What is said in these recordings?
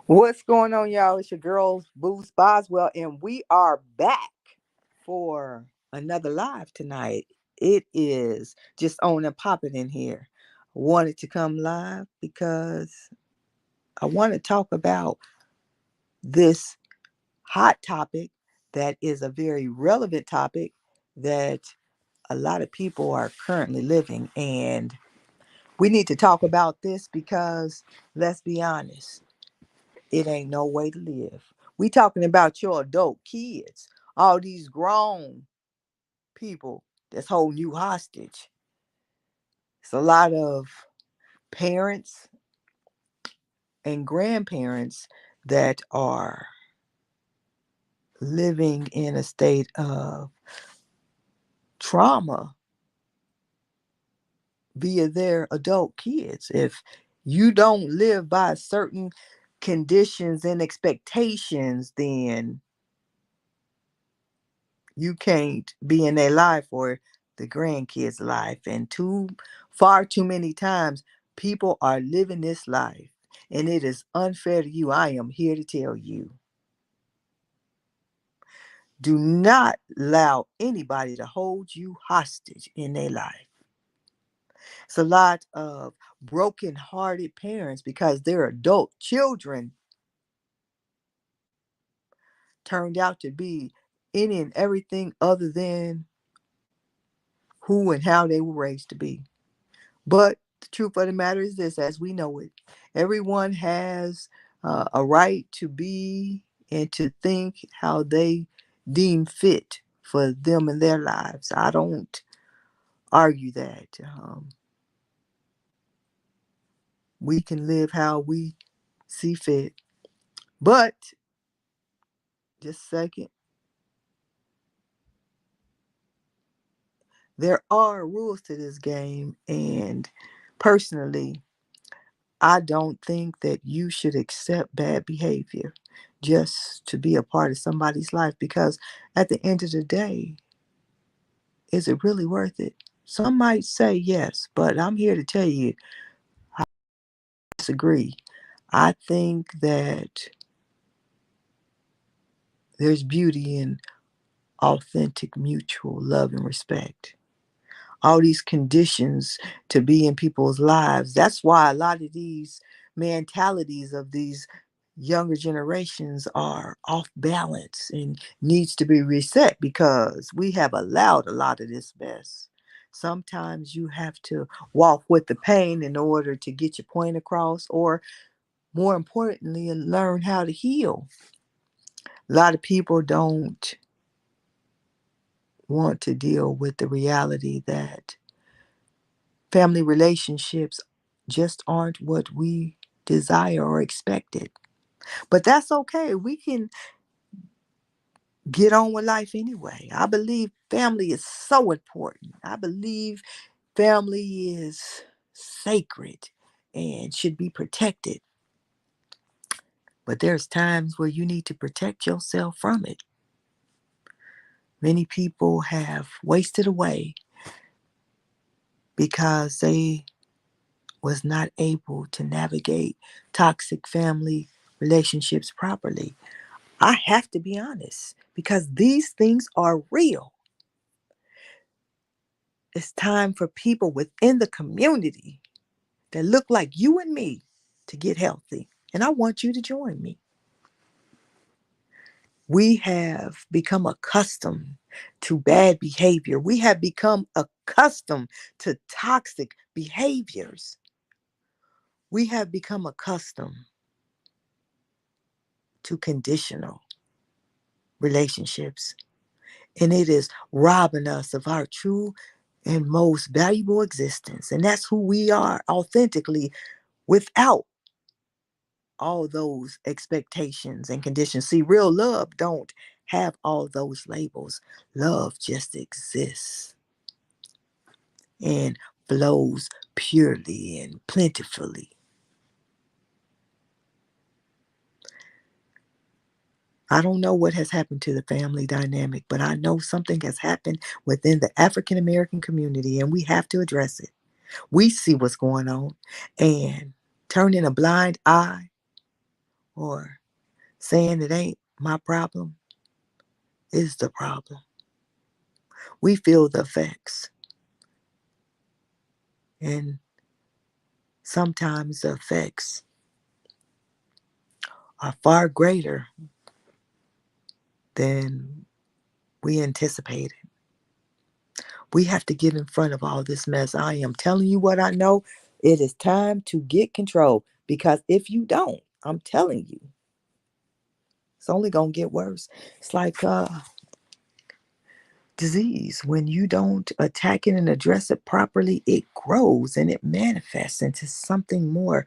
What's going on, y'all? It's your girls, Boost Boswell, and we are back for another live tonight. It is just on and popping in here. I wanted to come live because I want to talk about this hot topic that is a very relevant topic that a lot of people are currently living. And we need to talk about this because, let's be honest, it ain't no way to live. We talking about your adult kids, all these grown people that's holding you hostage. It's a lot of parents and grandparents that are living in a state of trauma via their adult kids. If you don't live by certain conditions and expectations, then you can't be in their life or the grandkids' life. And far too many times, people are living this life, and it is unfair to you. I am here to tell you, do not allow anybody to hold you hostage in their life. It's a lot of broken-hearted parents because their adult children turned out to be any and everything other than who and how they were raised to be. But the truth of the matter is this, as we know it, everyone has a right to be and to think how they deem fit for them and their lives. I don't argue that. We can live how we see fit. But, just a second, there are rules to this game. And personally, I don't think that you should accept bad behavior just to be a part of somebody's life because at the end of the day, is it really worth it? Some might say yes, but I'm here to tell you I disagree. I think that there's beauty in authentic mutual love and respect. All these conditions to be in people's lives. That's why a lot of these mentalities of these younger generations are off balance and needs to be reset because we have allowed a lot of this mess. Sometimes you have to walk with the pain in order to get your point across, or more importantly, learn how to heal. A lot of people don't want to deal with the reality that family relationships just aren't what we desire or expected. But that's okay. We can get on with life anyway. I believe family is so important. I believe family is sacred and should be protected. But there's times where you need to protect yourself from it. Many people have wasted away because they was not able to navigate toxic family relationships properly. I have to be honest because these things are real. It's time for people within the community that look like you and me to get healthy. And I want you to join me. We have become accustomed to bad behavior. We have become accustomed to toxic behaviors. We have become accustomed to conditional relationships. And it is robbing us of our true and most valuable existence. And that's who we are authentically without all those expectations and conditions. See, real love don't have all those labels. Love just exists and flows purely and plentifully. I don't know what has happened to the family dynamic, but I know something has happened within the African American community and we have to address it. We see what's going on, and turning a blind eye or saying it ain't my problem is the problem. We feel the effects, and sometimes the effects are far greater than we anticipated. We have to get in front of all this mess. I am telling you what I know. It is time to get control, because if you don't, I'm telling you, it's only going to get worse. It's like disease. When you don't attack it and address it properly, it grows and it manifests into something more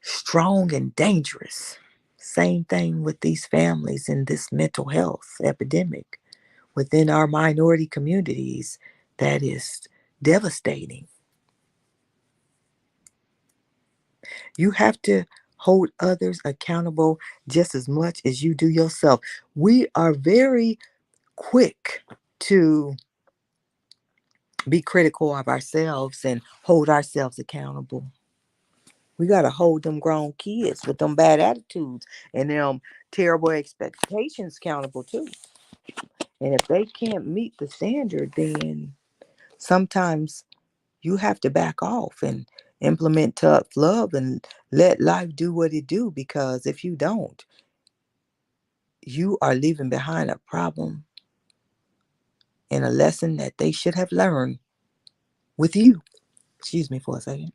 strong and dangerous. Same thing with these families and this mental health epidemic within our minority communities that is devastating. You have to hold others accountable just as much as you do yourself. We are very quick to be critical of ourselves and hold ourselves accountable. We got to hold them grown kids with them bad attitudes and them terrible expectations accountable too. And if they can't meet the standard, then sometimes you have to back off and implement tough love and let life do what it do. Because if you don't, you are leaving behind a problem and a lesson that they should have learned with you. Excuse me for a second.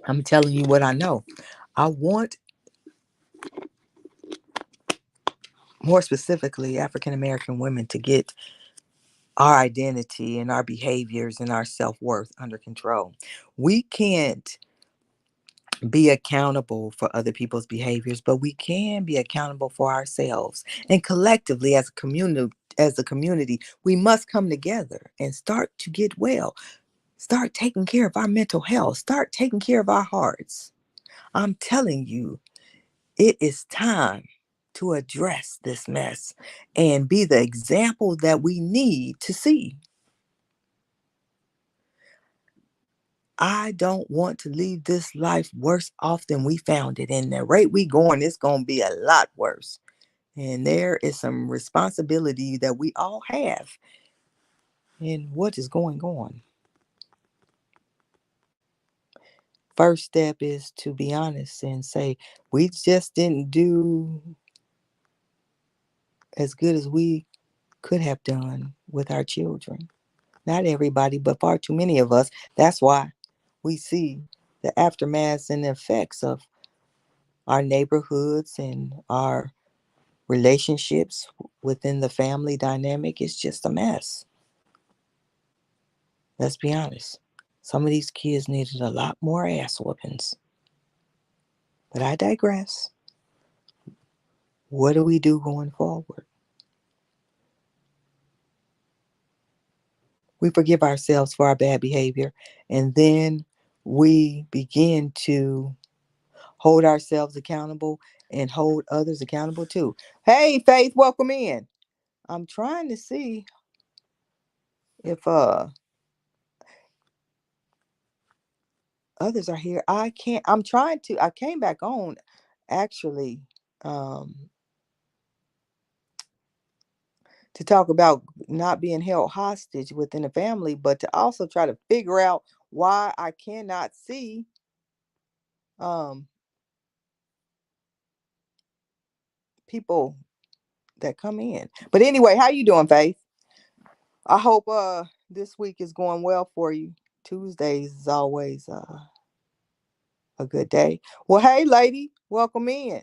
I'm telling you what I know. I want, more specifically, African American women to get our identity and our behaviors and our self worth under control. We can't be accountable for other people's behaviors, but we can be accountable for ourselves. And collectively, as a community, we must come together and start to get well. Start taking care of our mental health. Start taking care of our hearts. I'm telling you, it is time to address this mess and be the example that we need to see. I don't want to leave this life worse off than we found it. And the rate we going, it's going to be a lot worse. And there is some responsibility that we all have in what is going on. First step is to be honest and say, we just didn't do as good as we could have done with our children. Not everybody, but far too many of us. That's why we see the aftermaths and the effects of our neighborhoods and our relationships within the family dynamic. Is just a mess. Let's be honest. Some of these kids needed a lot more ass whoopings. But I digress. What do we do going forward? We forgive ourselves for our bad behavior, and then we begin to hold ourselves accountable and hold others accountable too. Hey, Faith, welcome in. I'm trying to see if others are here. I can't. I'm trying to. I came back on actually um to talk about not being held hostage within the family, but to also try to figure out why I cannot see um people that come in. But anyway, how you doing, Faith? I hope this week is going well for you. Tuesdays is always a good day. Well, hey lady, welcome in.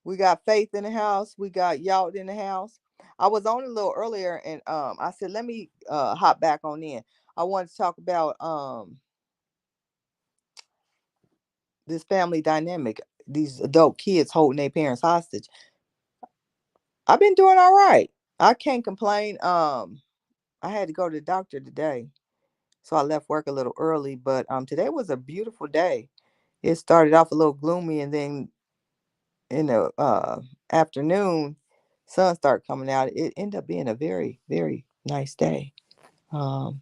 We got Faith in the house. We got Y'all in the house. I was on a little earlier and I said let me hop back on in. I wanted to talk about this family dynamic, these adult kids holding their parents hostage. I've been doing all right. I can't complain. I had to go to the doctor today, so I left work a little early, but today was a beautiful day. It started off a little gloomy, and then in the afternoon, sun started coming out. It ended up being a very, very nice day. Um,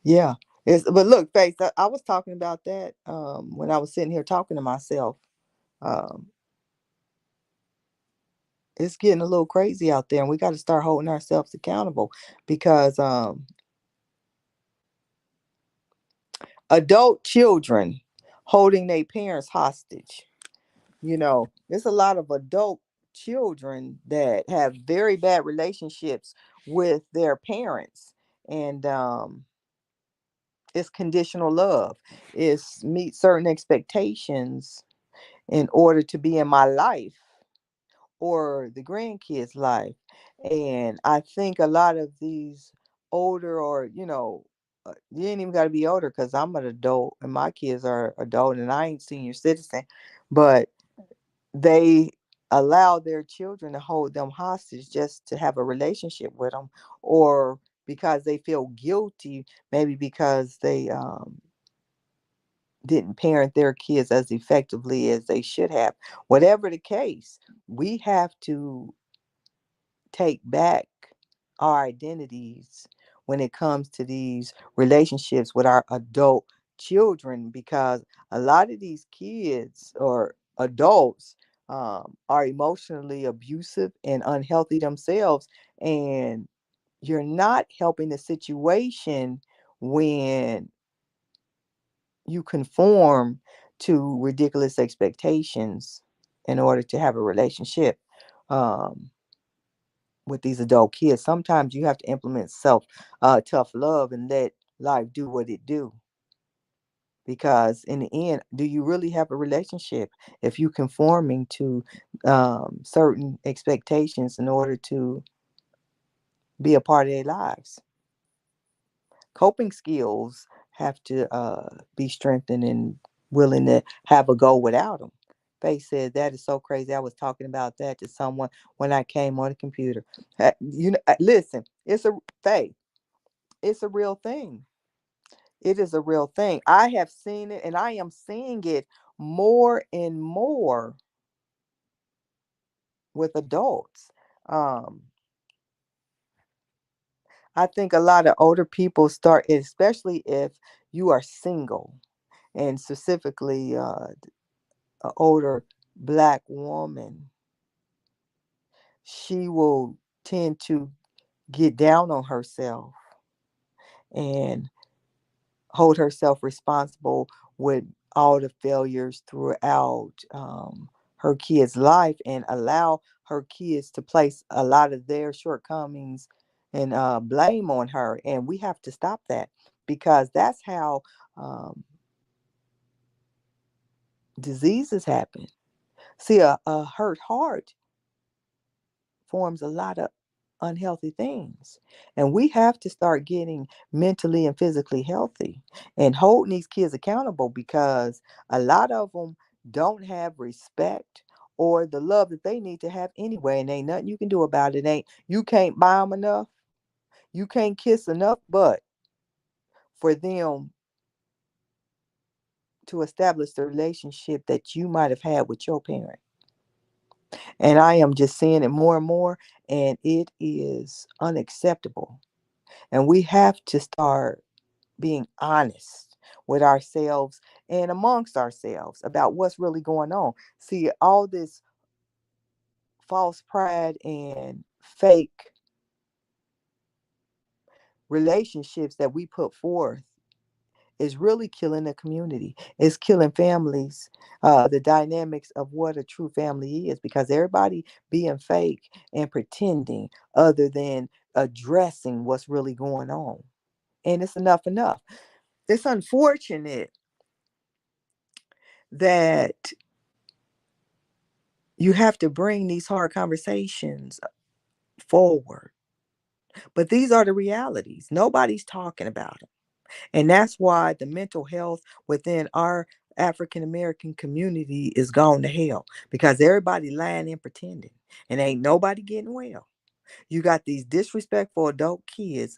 Yeah. But look, Faith, I was talking about that when I was sitting here talking to myself. Um, it's getting a little crazy out there, and we got to start holding ourselves accountable because adult children holding their parents hostage. There's a lot of adult children that have very bad relationships with their parents, and it's conditional love. It's meet certain expectations in order to be in my life or the grandkids' life. And I think a lot of these older, or you ain't even got to be older because I'm an adult and my kids are adult and I ain't senior citizen, but they allow their children to hold them hostage just to have a relationship with them, or because they feel guilty, maybe because they didn't parent their kids as effectively as they should have. Whatever the case, we have to take back our identities when it comes to these relationships with our adult children, because a lot of these kids or adults are emotionally abusive and unhealthy themselves, and you're not helping the situation when you conform to ridiculous expectations in order to have a relationship um, with these adult kids. Sometimes you have to implement tough love and let life do what it do. Because in the end, do you really have a relationship if you conforming to certain expectations in order to be a part of their lives? Coping skills have to be strengthened and willing to have a go without them. Faye said that is so crazy. I was talking about that to someone when I came on the computer. Listen, it's a Faye. It's a real thing. It is a real thing. I have seen it, and I am seeing it more and more with adults. Um, I think a lot of older people start, especially if you are single, and specifically an older Black woman, she will tend to get down on herself and hold herself responsible with all the failures throughout her kids' life, and allow her kids to place a lot of their shortcomings and blame on her. And we have to stop that, because that's how diseases happen. See, a hurt heart forms a lot of unhealthy things. And we have to start getting mentally and physically healthy and holding these kids accountable, because a lot of them don't have respect or the love that they need to have anyway. And ain't nothing you can do about it. Ain't You can't buy them enough. You can't kiss enough, but for them to establish the relationship that you might have had with your parent. And I am just seeing it more and more, and it is unacceptable. And we have to start being honest with ourselves and amongst ourselves about what's really going on. See, all this false pride and fake relationships that we put forth is really killing the community. It's killing families, the dynamics of what a true family is, because everybody being fake and pretending other than addressing what's really going on. And it's enough. It's unfortunate that you have to bring these hard conversations forward. But these are the realities. Nobody's talking about them. And that's why the mental health within our African American community is gone to hell, because everybody lying and pretending, and ain't nobody getting well. You got these disrespectful adult kids,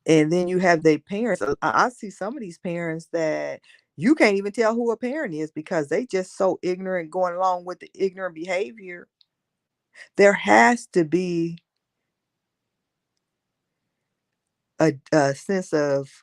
and then you have their parents. I see some of these parents that you can't even tell who a parent is, because they just so ignorant, going along with the ignorant behavior. There has to be a sense of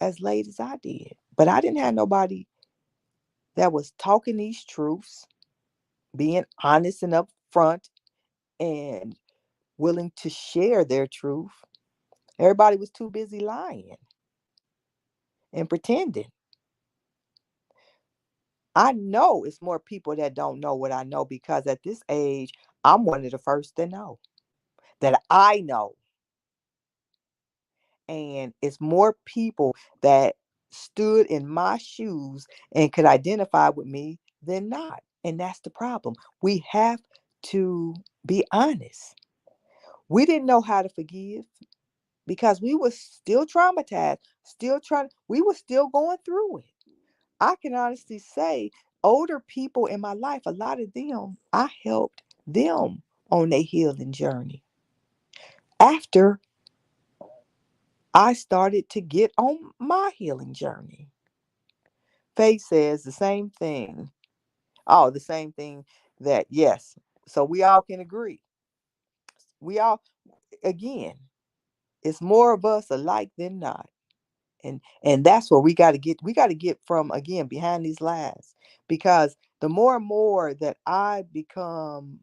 as late as I did. But I didn't have nobody that was talking these truths, being honest and upfront and willing to share their truth. Everybody was too busy lying and pretending. I know it's more people that don't know what I know because at this age, I'm one of the first to know that I know. And it's more people that stood in my shoes and could identify with me than not. And that's the problem. We have to be honest. We didn't know how to forgive because we were still traumatized, still trying, we were still going through it. I can honestly say, older people in my life, a lot of them, I helped them on their healing journey. After I started to get on my healing journey. Faith says the same thing. Oh, the same thing that, yes. So we all can agree. We all, again, it's more of us alike than not. And that's where we got to get from, again, behind these lies, because the more and more that I become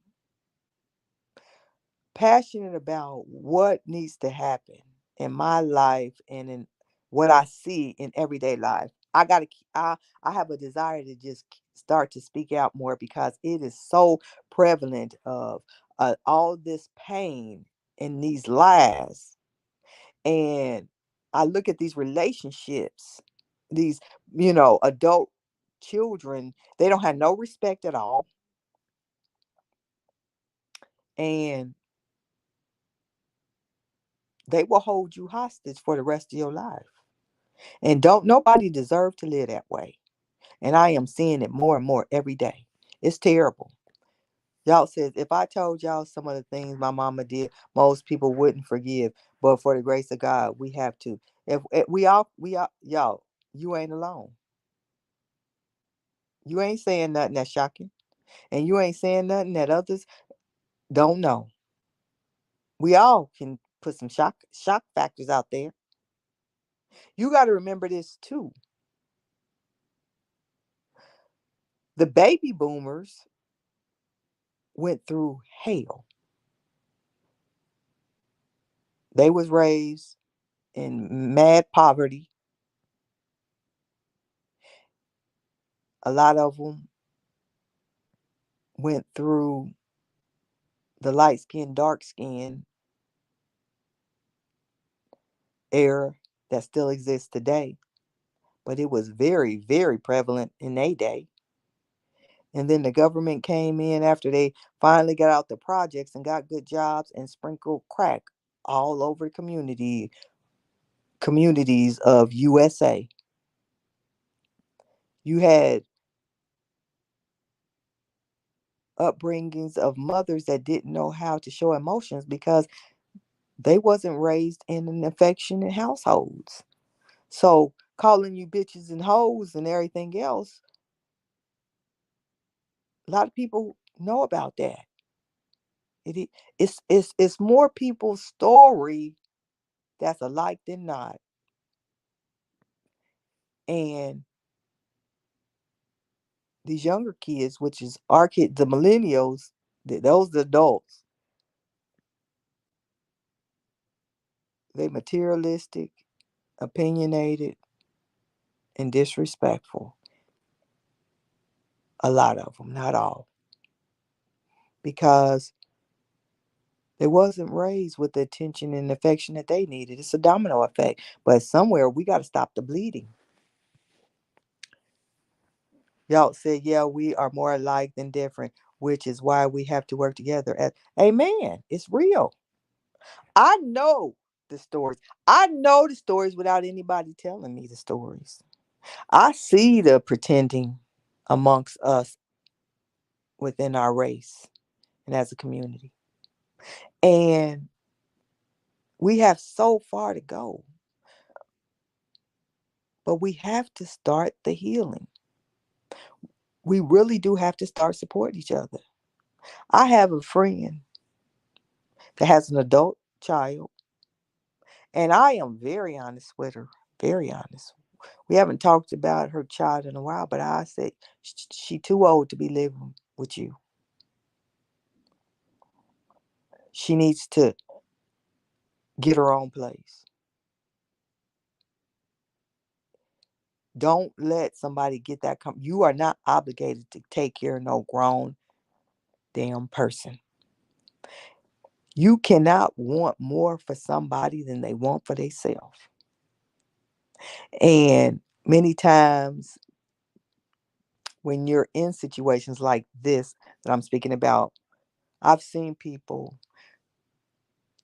passionate about what needs to happen in my life and in what I see in everyday life, I have a desire to just start to speak out more because it is so prevalent of all this pain and these lies. And I look at these relationships, these, adult children, they don't have no respect at all. And they will hold you hostage for the rest of your life. And don't nobody deserve to live that way. And I am seeing it more and more every day. It's terrible. Y'all says if I told y'all some of the things my mama did, most people wouldn't forgive. But for the grace of God, we have to. If we all, y'all, you ain't alone. You ain't saying nothing that's shocking. And you ain't saying nothing that others don't know. We all can put some shock factors out there. You got to remember this too. The baby boomers went through hell. They was raised in mad poverty. A lot of them went through the light skin, dark skin era that still exists today, but it was very, very prevalent in their day. And then the government came in after they finally got out the projects and got good jobs and sprinkled crack all over the communities of USA. You had upbringings of mothers that didn't know how to show emotions because they wasn't raised in an affectionate households. So calling you bitches and hoes and everything else, a lot of people know about that. It's more people's story that's alike than not. And these younger kids, which is our kids, the millennials, those adults, they materialistic, opinionated, and disrespectful. A lot of them, not all, because they wasn't raised with the attention and affection that they needed. It's a domino effect. But somewhere we got to stop the bleeding. Y'all said, yeah, we are more alike than different, which is why we have to work together. Amen. It's real. I know the stories. I know the stories without anybody telling me the stories. I see the pretending amongst us within our race and as a community. And we have so far to go, but we have to start the healing. We really do have to start supporting each other. I have a friend that has an adult child, and I am very honest with her. Very honest. We haven't talked about her child in a while, but I said she too old to be living with you. She needs to get her own place. Don't let somebody get that. You are not obligated to take care of no grown damn person. You cannot want more for somebody than they want for themselves. And many times when you're in situations like this that I'm speaking about, I've seen people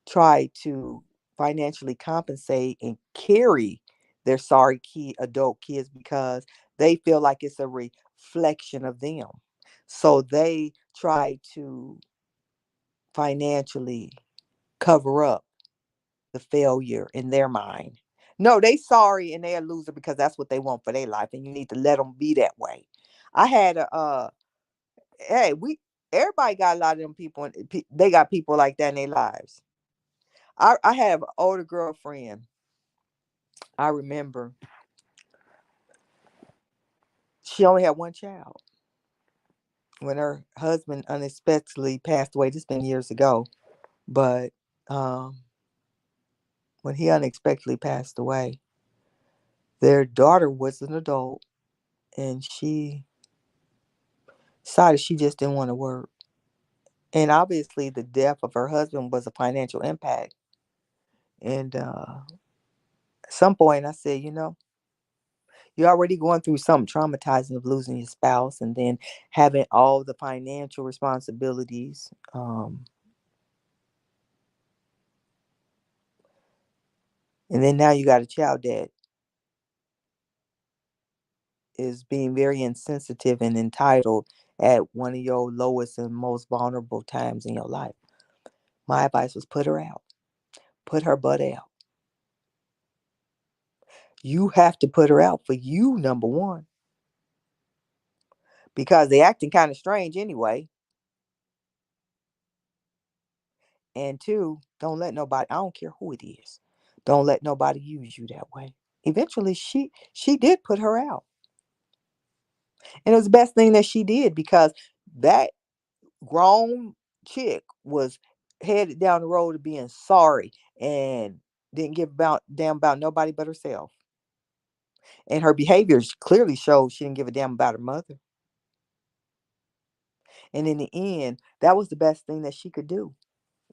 try to financially compensate and carry their sorry adult kids because they feel like it's a reflection of them. So they try to financially cover up the failure in their mind. No, they sorry and they're a loser because that's what they want for their life, and you need to let them be that way. I had a hey, we everybody got a lot of them people. They got people like that in their lives. I have an older girlfriend. I remember she only had one child when her husband unexpectedly passed away. This been years ago, but um, when he unexpectedly passed away, their daughter was an adult, and she decided she just didn't want to work. And obviously, the death of her husband was a financial impact. And at some point, I said, you're already going through something traumatizing of losing your spouse and then having all the financial responsibilities. And then now you got a child that is being very insensitive and entitled at one of your lowest and most vulnerable times in your life. My advice was put her out, put her butt out. You have to put her out for you, number one, because they acting kind of strange anyway. And two, don't let nobody, I don't care who it is, don't let nobody use you that way. Eventually she did put her out. And it was the best thing that she did because that grown chick was headed down the road to being sorry and didn't give about damn about nobody but herself. And her behaviors clearly showed she didn't give a damn about her mother. And in the end, that was the best thing that she could do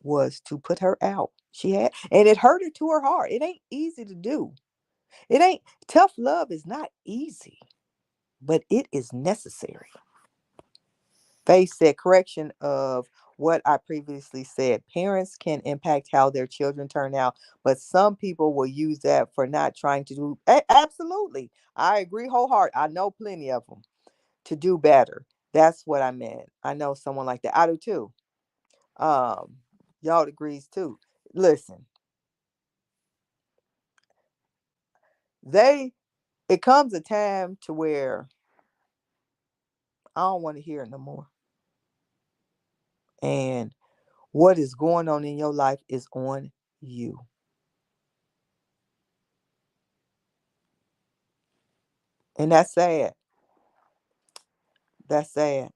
was to put her out. She had, and it hurt her to her heart. It ain't easy to do. It ain't tough love is not easy, but it is necessary. Faith said correction of what I previously said. Parents can impact how their children turn out, but some people will use that for not trying to do. Absolutely. I agree wholeheartedly. I know plenty of them to do better. That's what I meant. I know someone like that. I do too. Um, y'all agrees too. Listen, they it comes a time to where I don't want to hear it no more. And what is going on in your life is on you. And that's sad. That's sad.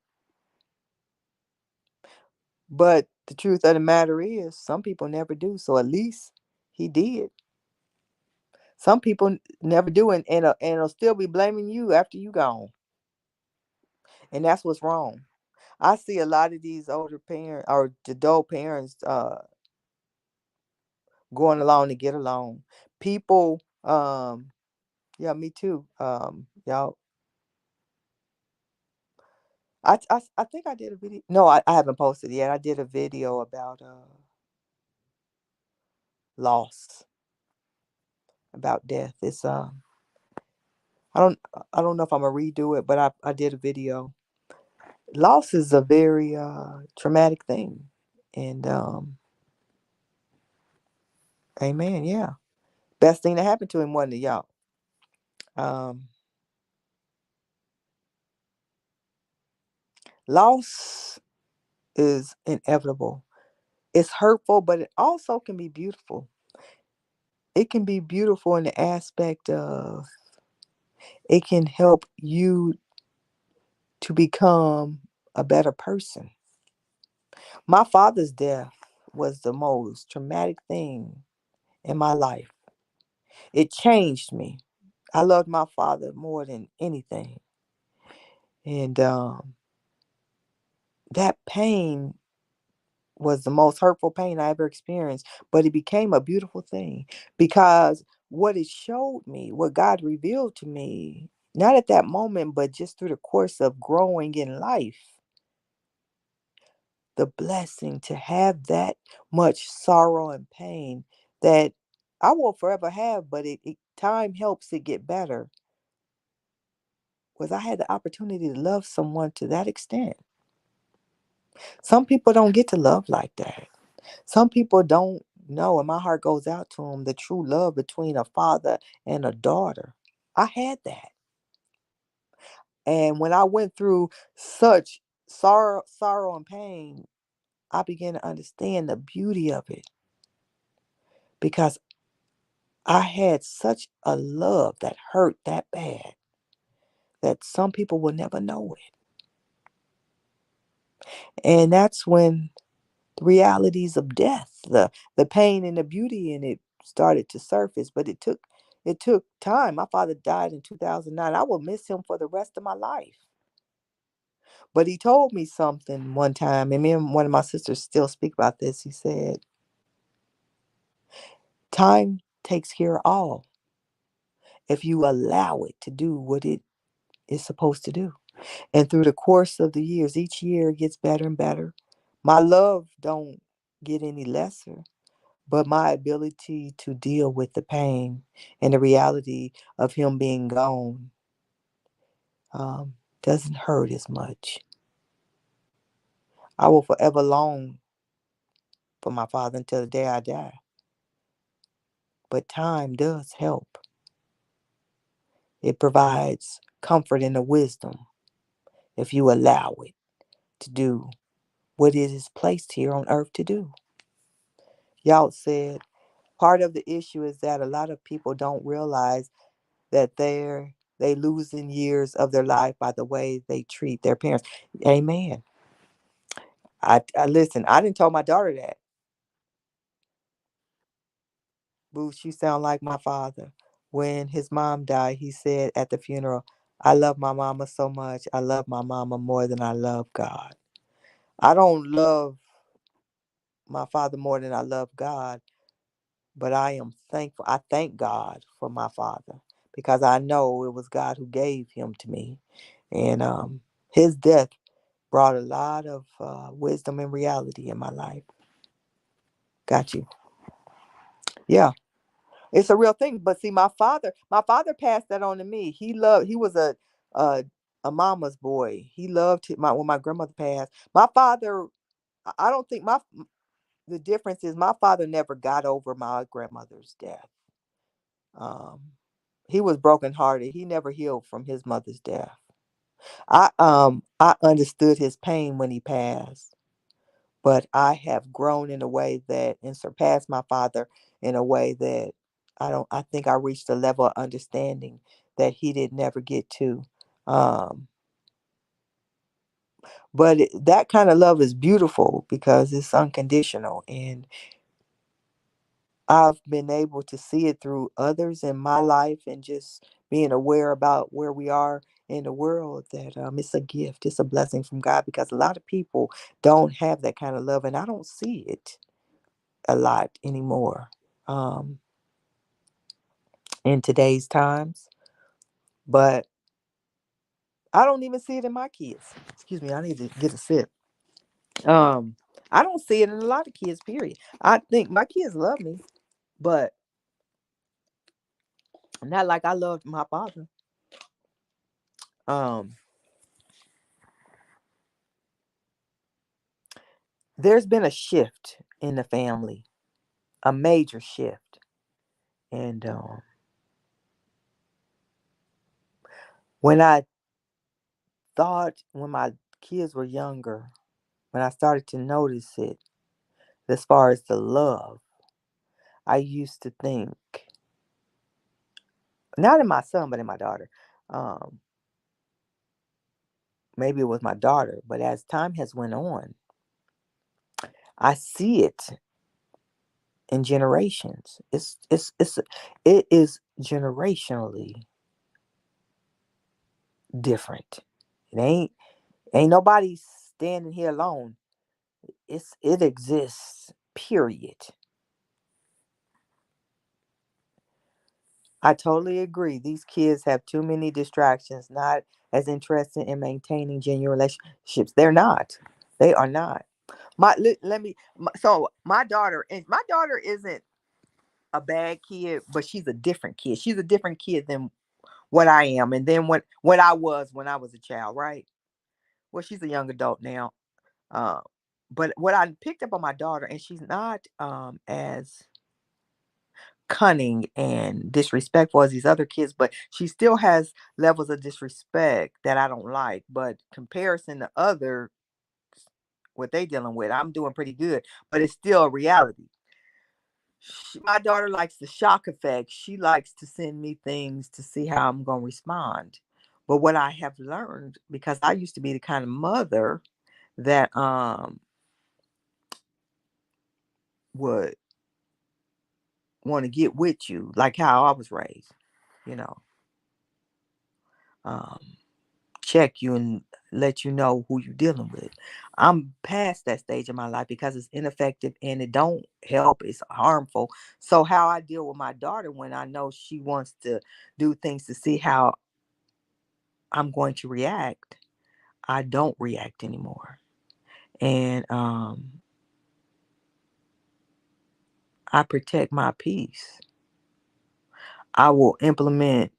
But the truth of the matter is, some people never do. So at least he did. Some people never do, and it'll still be blaming you after you gone. And that's what's wrong. I see a lot of these older parents or adult parents going along to get along. People, yeah, me too. Y'all, I think I did a video. No, I haven't posted yet. I did a video about loss, about death. It's I don't I don't know if I'm gonna redo it, but I did a video. Loss is a very traumatic thing, and amen. Yeah, best thing that happened to him wasn't it, y'all. Um, Loss is inevitable. It's hurtful, but it also can be beautiful. it can be beautiful in the aspect of it can help you to become a better person. My father's death was the most traumatic thing in my life. It changed me. I loved my father more than anything. And that pain was the most hurtful pain I ever experienced, but it became a beautiful thing because what it showed me, what God revealed to me, not at that moment, but just through the course of growing in life, the blessing to have that much sorrow and pain that I will forever have, but time helps it get better. Was I had the opportunity to love someone to that extent. Some people don't get to love like that. Some people don't know, and my heart goes out to them, the true love between a father and a daughter. I had that. And when I went through such sorrow and pain, I began to understand the beauty of it because I had such a love that hurt that bad that some people will never know it. And that's when the realities of death, the pain and the beauty in it started to surface. But it took time. My father died in 2009. I will miss him for the rest of my life. But he told me something one time, and me and one of my sisters still speak about this. He said, time takes care of all if you allow it to do what it is supposed to do. And through the course of the years, each year it gets better and better. My love don't get any lesser, but my ability to deal with the pain and the reality of him being gone um, doesn't hurt as much. I will forever long for my father until the day I die. But time does help. It provides comfort and the wisdom if you allow it to do what it is placed here on earth to do. Y'all said part of the issue is that a lot of people don't realize that they losing years of their life by the way they treat their parents. Amen. I listen. I didn't tell my daughter that. Boo, she sound like my father. When his mom died, he said at the funeral, "I love my mama so much. I love my mama more than I love God." I don't love my father more than I love God, but I am thankful. I thank God for my father because I know it was God who gave him to me, and his death brought a lot of wisdom and reality in my life. Got you. Yeah, it's a real thing. But see, my father passed that on to me. He was a a mama's boy. He loved my when my grandmother passed. My father, I don't think the difference is my father never got over my grandmother's death. Um, he was brokenhearted. He never healed from his mother's death. I understood his pain when he passed, but I have grown in a way that and surpassed my father in a way that I think I reached a level of understanding that he did never get to. Um, but that kind of love is beautiful because it's unconditional, and I've been able to see it through others in my life and just being aware about where we are in the world that it's a gift, it's a blessing from God because a lot of people don't have that kind of love, and I don't see it a lot anymore um, in today's times. But I don't even see it in my kids. Excuse me, I need to get a sip. Um, I don't see it in a lot of kids. Period. I think my kids love me, but not like I loved my father. Um, there's been a shift in the family, a major shift, and when I thought when my kids were younger, when I started to notice it, as far as the love, I used to think. Not in my son, but in my daughter. Um, Maybe it was my daughter, but as time has went on, I see it in generations. It is generationally different. It ain't nobody standing here alone. It exists. Period. I totally agree. These kids have too many distractions, not as interested in maintaining genuine relationships. They're not. They are not. Let me. So my daughter isn't a bad kid, but she's a different kid. She's a different kid than what I am, and then what I was when I was a child, right? Well, she's a young adult now. Uh, but what I picked up on my daughter, and she's not as cunning and disrespectful as these other kids, but she still has levels of disrespect that I don't like. But comparison to other what they dealing with, I'm doing pretty good, but it's still a reality. My daughter likes the shock effect. She likes to send me things to see how I'm going to respond. But what I have learned, because I used to be the kind of mother that would want to get with you, like how I was raised, you know, um, check you and let you know who you're dealing with. I'm past that stage of my life because it's ineffective and it don't help. It's harmful. So how I deal with my daughter when I know she wants to do things to see how I'm going to react, I don't react anymore. And I protect my peace. I will implement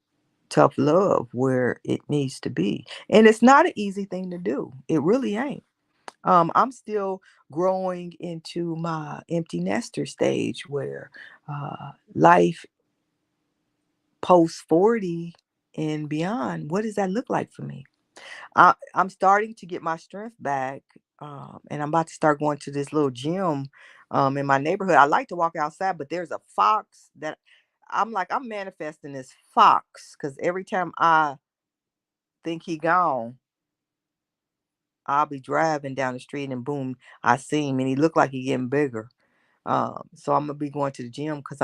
tough love where it needs to be. And it's not an easy thing to do. It really ain't. I'm still growing into my empty nester stage where life post 40 and beyond, what does that look like for me? I'm starting to get my strength back, and I'm about to start going to this little gym in my neighborhood. I like to walk outside, but there's a fox that I'm like, I'm manifesting this fox because every time I think he gone, I'll be driving down the street and boom, I see him and he looked like he getting bigger. So I'm gonna be going to the gym because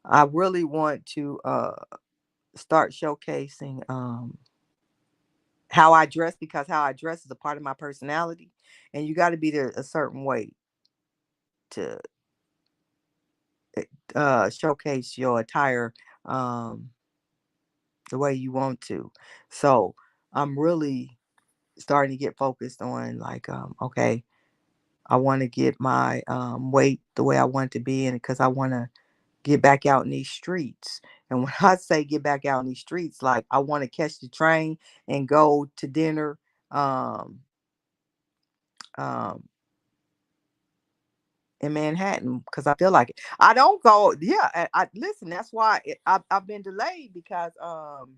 I really want to start showcasing how I dress because how I dress is a part of my personality, and you got to be there a certain way to showcase your attire um, the way you want to. So I'm really starting to get focused on like, okay, I want to get my weight the way I want it to be, and because I want to get back out in these streets. And when I say get back out in these streets, like I want to catch the train and go to dinner. Um, um, in Manhattan because I feel like it. I don't go. Yeah, I listen. That's why I've been delayed because um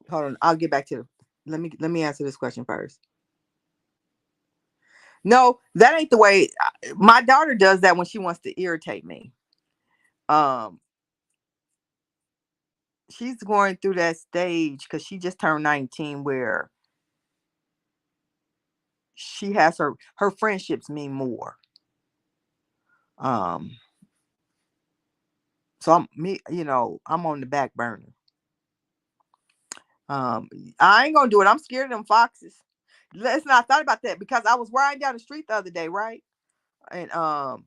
hold on. I'll get back to. Let me answer this question first. No, that ain't the way. My daughter does that when she wants to irritate me. Um, she's going through that stage because she just turned 19, where she has her friendships mean more. Um, so I'm on the back burner. Um, I ain't gonna do it. I'm scared of them foxes. Listen, I thought about that because I was riding down the street the other day, right? And I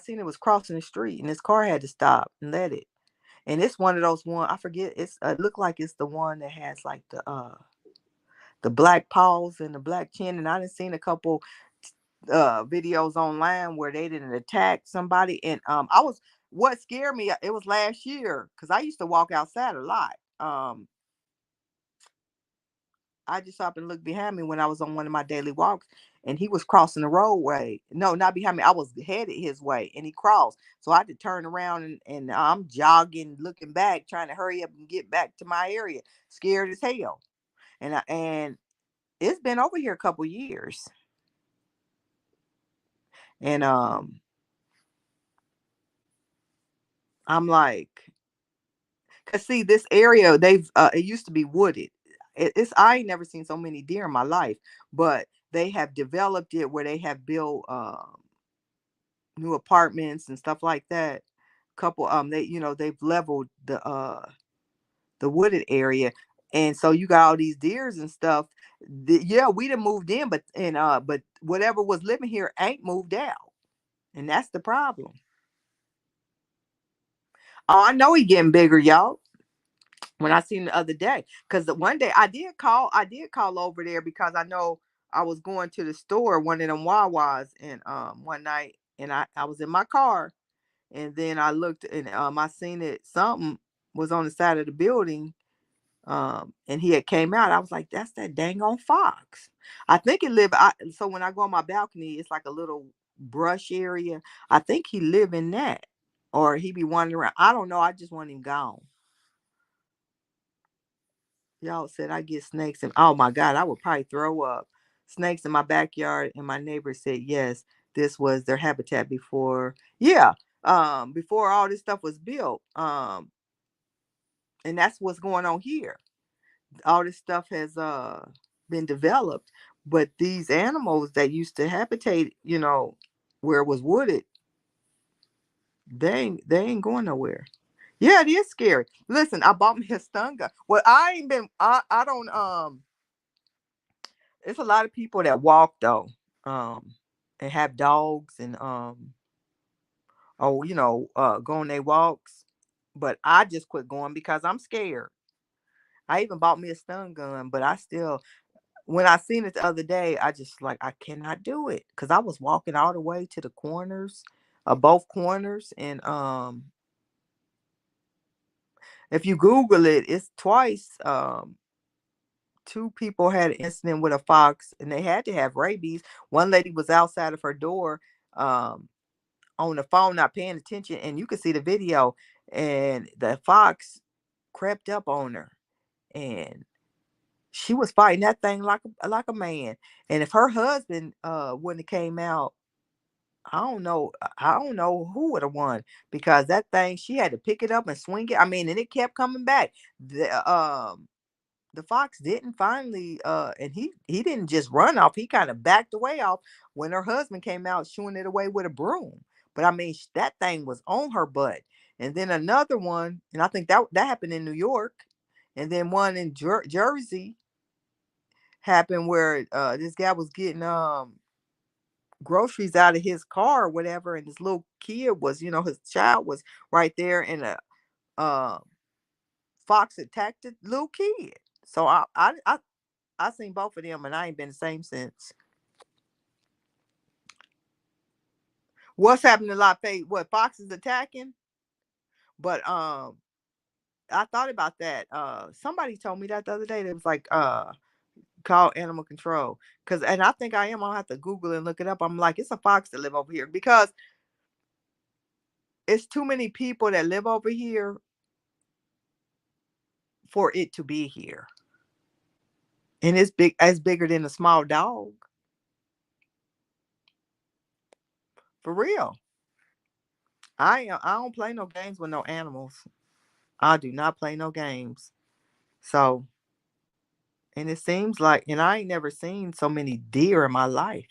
seen it was crossing the street, and this car had to stop and let it. And it's one of those one I forget. It's it looked like it's the one that has like the black paws and the black chin. And I done seen a couple videos online where they didn't attack somebody. And I was what scared me. It was last year because I used to walk outside a lot. I just stopped and looked behind me when I was on one of my daily walks, and he was crossing the roadway. No, not behind me. I was headed his way, and he crossed. So I had to turn around, and I'm jogging, looking back, trying to hurry up and get back to my area, scared as hell. And it's been over here a couple years, and I'm like, cause see, this area they've it used to be wooded. It's I ain't never seen so many deer in my life, but they have developed it where they have built new apartments and stuff like that. Couple they they've leveled the wooded area, and so you got all these deers and stuff. Yeah, we done moved in, but whatever was living here ain't moved out, and that's the problem. Oh, I know he getting bigger, y'all. When I seen the other day, because the one day I did call over there because I know I was going to the store, one of them Wawas, and one night, and I was in my car, and then I looked, and I seen it, something was on the side of the building, and he had came out. I was like, that's that dang on fox. I think it live so when I go on my balcony, it's like a little brush area. I think he live in that, or he be wandering around. I don't know, I just want him gone. Y'all said I get snakes, and oh my god, I would probably throw up. Snakes in my backyard, and my neighbor said yes, this was their habitat before. Yeah, before all this stuff was built. And that's what's going on here. All this stuff has been developed, but these animals that used to habitate, where it was wooded, they ain't going nowhere. Yeah, it is scary. Listen, I bought me a stun gun. Well, I ain't been. I don't. It's a lot of people that walk though, and have dogs, and go on their walks. But I just quit going because I'm scared. I even bought me a stun gun, but I still, when I seen it the other day, I just like I cannot do it because I was walking all the way to the corners, both corners, and if you Google it, it's twice. Two people had an incident with a fox, and they had to have rabies. One lady was outside of her door, um, on the phone, not paying attention, and you could see the video, and the fox crept up on her, and she was fighting that thing like a man. And if her husband wouldn't have came out, I don't know who would have won, because that thing, she had to pick it up and swing it. I mean, and it kept coming back. The fox didn't finally, and he didn't just run off, he kind of backed away off when her husband came out shooing it away with a broom. But I mean, that thing was on her butt. And then another one, and I think that happened in New York, and then one in Jersey happened where this guy was getting groceries out of his car or whatever, and this little kid was, his child was right there, and a uh, fox attacked the little kid. So I seen both of them, and I ain't been the same since. What's happening a lot? What foxes attacking? But I thought about that. Somebody told me that the other day. That was like call animal control, because, and I think I am. I'll have to Google and look it up. I'm like, it's a fox that live over here, because it's too many people that live over here for it to be here, and it's big. It's bigger than a small dog, for real. I don't play no games with no animals. I do not play no games. So, and it seems like, and I ain't never seen so many deer in my life.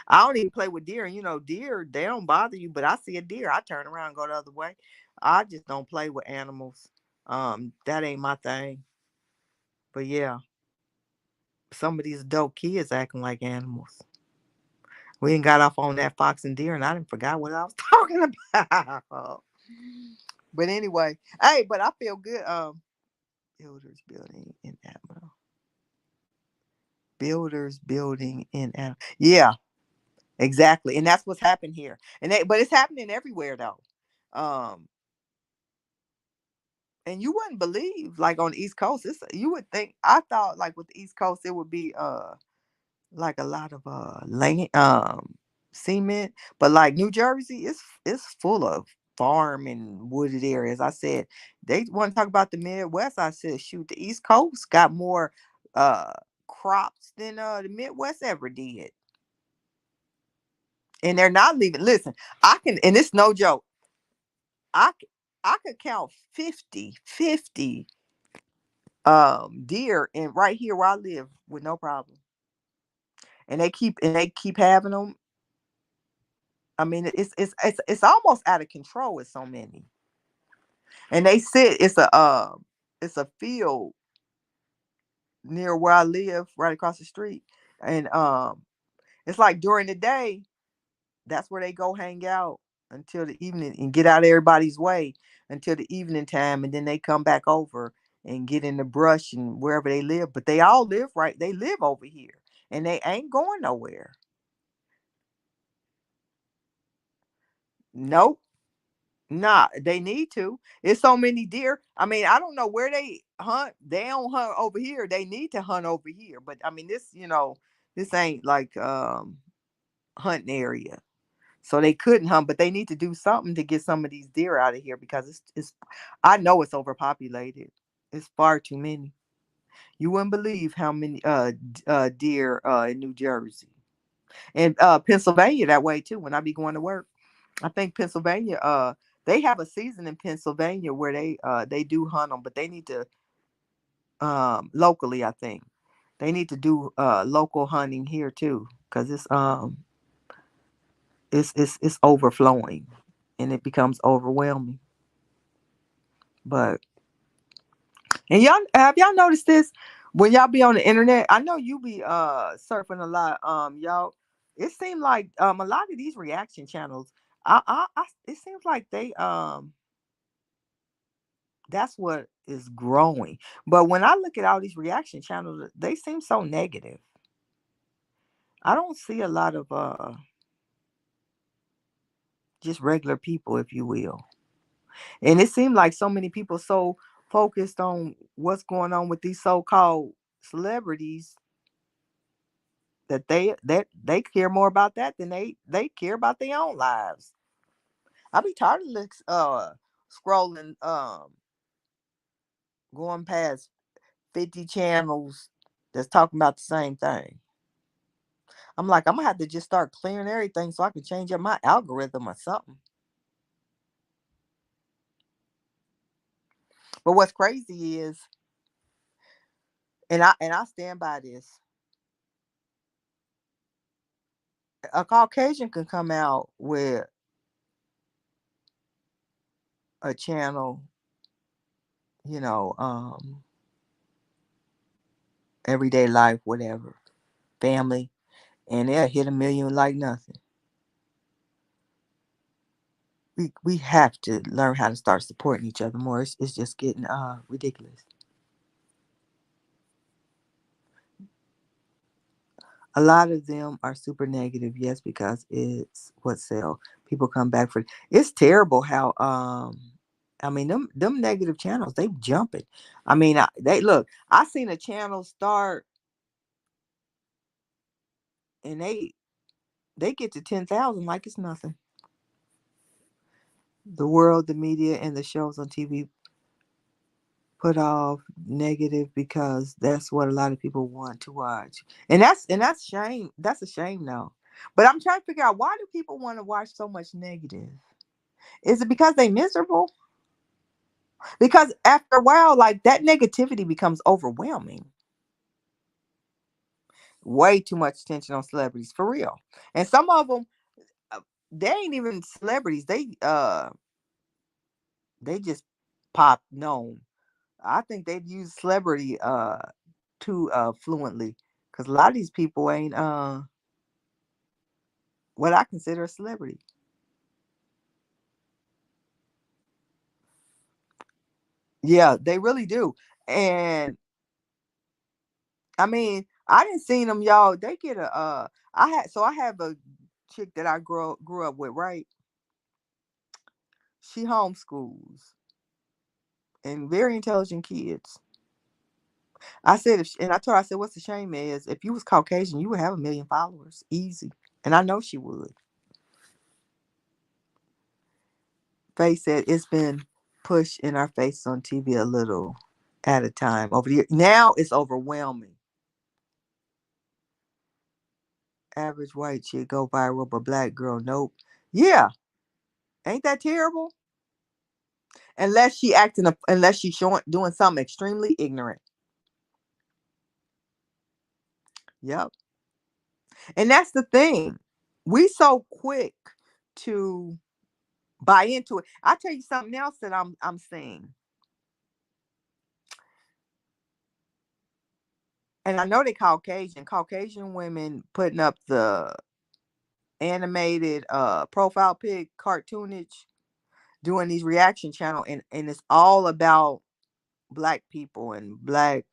I don't even play with deer. And deer, they don't bother you, but I see a deer, I turn around and go the other way. I just don't play with animals. That ain't my thing. But yeah, some of these adult kids acting like animals. We ain't got off on that fox and deer, and I didn't forgot what I was talking about. But anyway, hey, but I feel good. Builders building in Atma. Builders building in Atma. Yeah, exactly. And that's what's happened here. But it's happening everywhere though. Um, and you wouldn't believe, like on the East Coast, you would think, I thought like with the East Coast it would be like a lot of land, cement, but like New Jersey is full of farm and wooded areas. I said, they want to talk about the Midwest. I said, shoot, the East Coast got more uh crops than the Midwest ever did. And they're not leaving. Listen, I can, and it's no joke. I I could count 50 deer in right here where I live with no problem. And they keep having them. I mean, it's almost out of control with so many. And they sit. It's a field near where I live, right across the street. And it's like during the day, that's where they go hang out until the evening and get out of everybody's way until the evening time, and then they come back over and get in the brush and wherever they live. But they all live right. They live over here, and they ain't going nowhere. Nope. Nah, they need to. It's so many deer. I mean, I don't know where they hunt. They don't hunt over here. They need to hunt over here. But I mean, this ain't like hunting area. So they couldn't hunt, but they need to do something to get some of these deer out of here because it's I know it's overpopulated. It's far too many. You wouldn't believe how many deer in New Jersey and Pennsylvania that way too. When I be going to work, I think Pennsylvania they have a season in Pennsylvania where they do hunt them, but they need to locally. I think they need to do local hunting here too because it's overflowing and it becomes overwhelming. But and y'all noticed this when y'all be on the internet? I know you be surfing a lot, y'all. It seemed like a lot of these reaction channels, it seems like they that's what is growing. But when I look at all these reaction channels, they seem so negative. I don't see a lot of just regular people, if you will. And it seemed like so many people so focused on what's going on with these so-called celebrities that they care more about that than they care about their own lives. I be tired of scrolling, going past 50 channels that's talking about the same thing. I'm like, I'm gonna have to just start clearing everything so I can change up my algorithm or something. But what's crazy is, and I stand by this, a Caucasian can come out with a channel, you know, everyday life, whatever, family, and they'll hit a million like nothing. We have to learn how to start supporting each other more. It's just getting ridiculous. A lot of them are super negative, yes, because it's what sell. People come back for it's terrible how I mean them negative channels, they jumping. I mean they look, I seen a channel start and they get to 10,000 like it's nothing. The world, the media, and the shows on TV put off negative because that's what a lot of people want to watch. And that's shame. That's a shame now. But I'm trying to figure out, why do people want to watch so much negative? Is it because they miserable? Because after a while, like that negativity becomes overwhelming. Way too much attention on celebrities for real. And some of them, uh, they ain't even celebrities. They just pop known. I think they'd use celebrity too fluently because a lot of these people ain't what I consider a celebrity. Yeah, they really do. And I mean, I didn't see them, y'all. They get a I have a chick that I grew up with, right? She homeschools and very intelligent kids. I said, and I told her, I said, what's the shame is if you was Caucasian, you would have a million followers, easy. And I know she would. Faye said it's been pushed in our face on TV a little at a time. Over the year. Now it's overwhelming. Average white chick go viral, but black girl, nope. Yeah, ain't that terrible? unless she's showing doing something extremely ignorant. Yep. And that's the thing. We so quick to buy into it. I tell you something else that I'm seeing. And I know they Caucasian women putting up the animated profile pic cartoonage, doing these reaction channel, and it's all about black people and black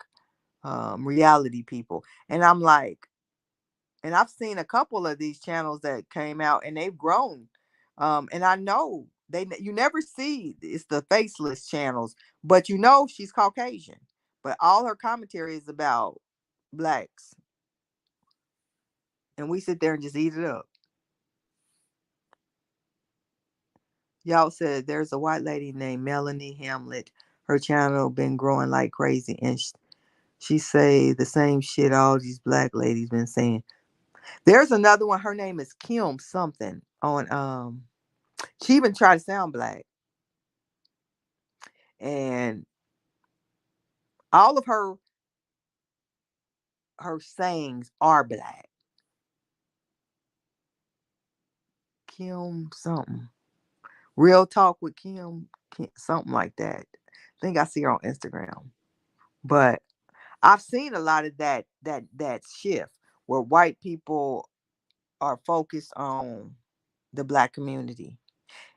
reality people. And I'm like, and I've seen a couple of these channels that came out and they've grown. And I know you never see it's the faceless channels, but you know she's Caucasian. But all her commentary is about blacks. And we sit there and just eat it up. Y'all said there's a white lady named Melanie Hamlet. Her channel been growing like crazy, and she say the same shit all these black ladies been saying. There's another one. Her name is Kim something on she even tried to sound black. And all of her sayings are black. Kim something. Real talk with Kim something like that. I think I see her on Instagram. But I've seen a lot of that shift where white people are focused on the black community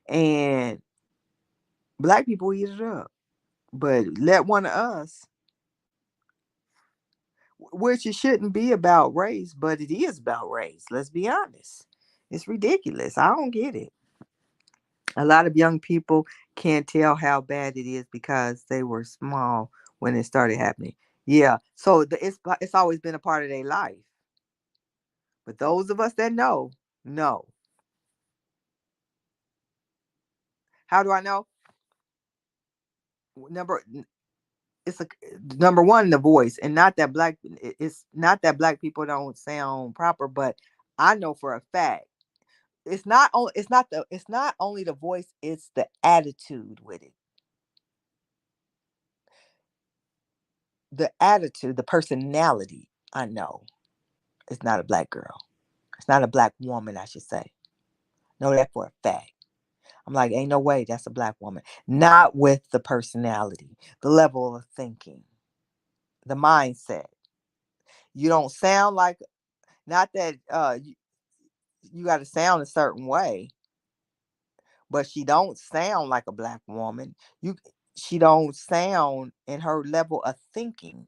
and black people eat it up. But let one of us, which it shouldn't be about race, but it is about race. Let's be honest. It's ridiculous. I don't get it. A lot of young people can't tell how bad it is because they were small when it started happening. Yeah. So it's always been a part of their life. But those of us that know. How do I know? Number it's a number one, the voice, and not that it's not that black people don't sound proper, but I know for a fact it's not only the voice, it's the attitude with it. The attitude, the personality. I know it's not a black girl. It's not a black woman, I should say. Know that for a fact. I'm like, ain't no way that's a black woman. Not with the personality, the level of thinking, the mindset. You don't sound like, not that you got to sound a certain way, but she don't sound like a black woman. She don't sound, in her level of thinking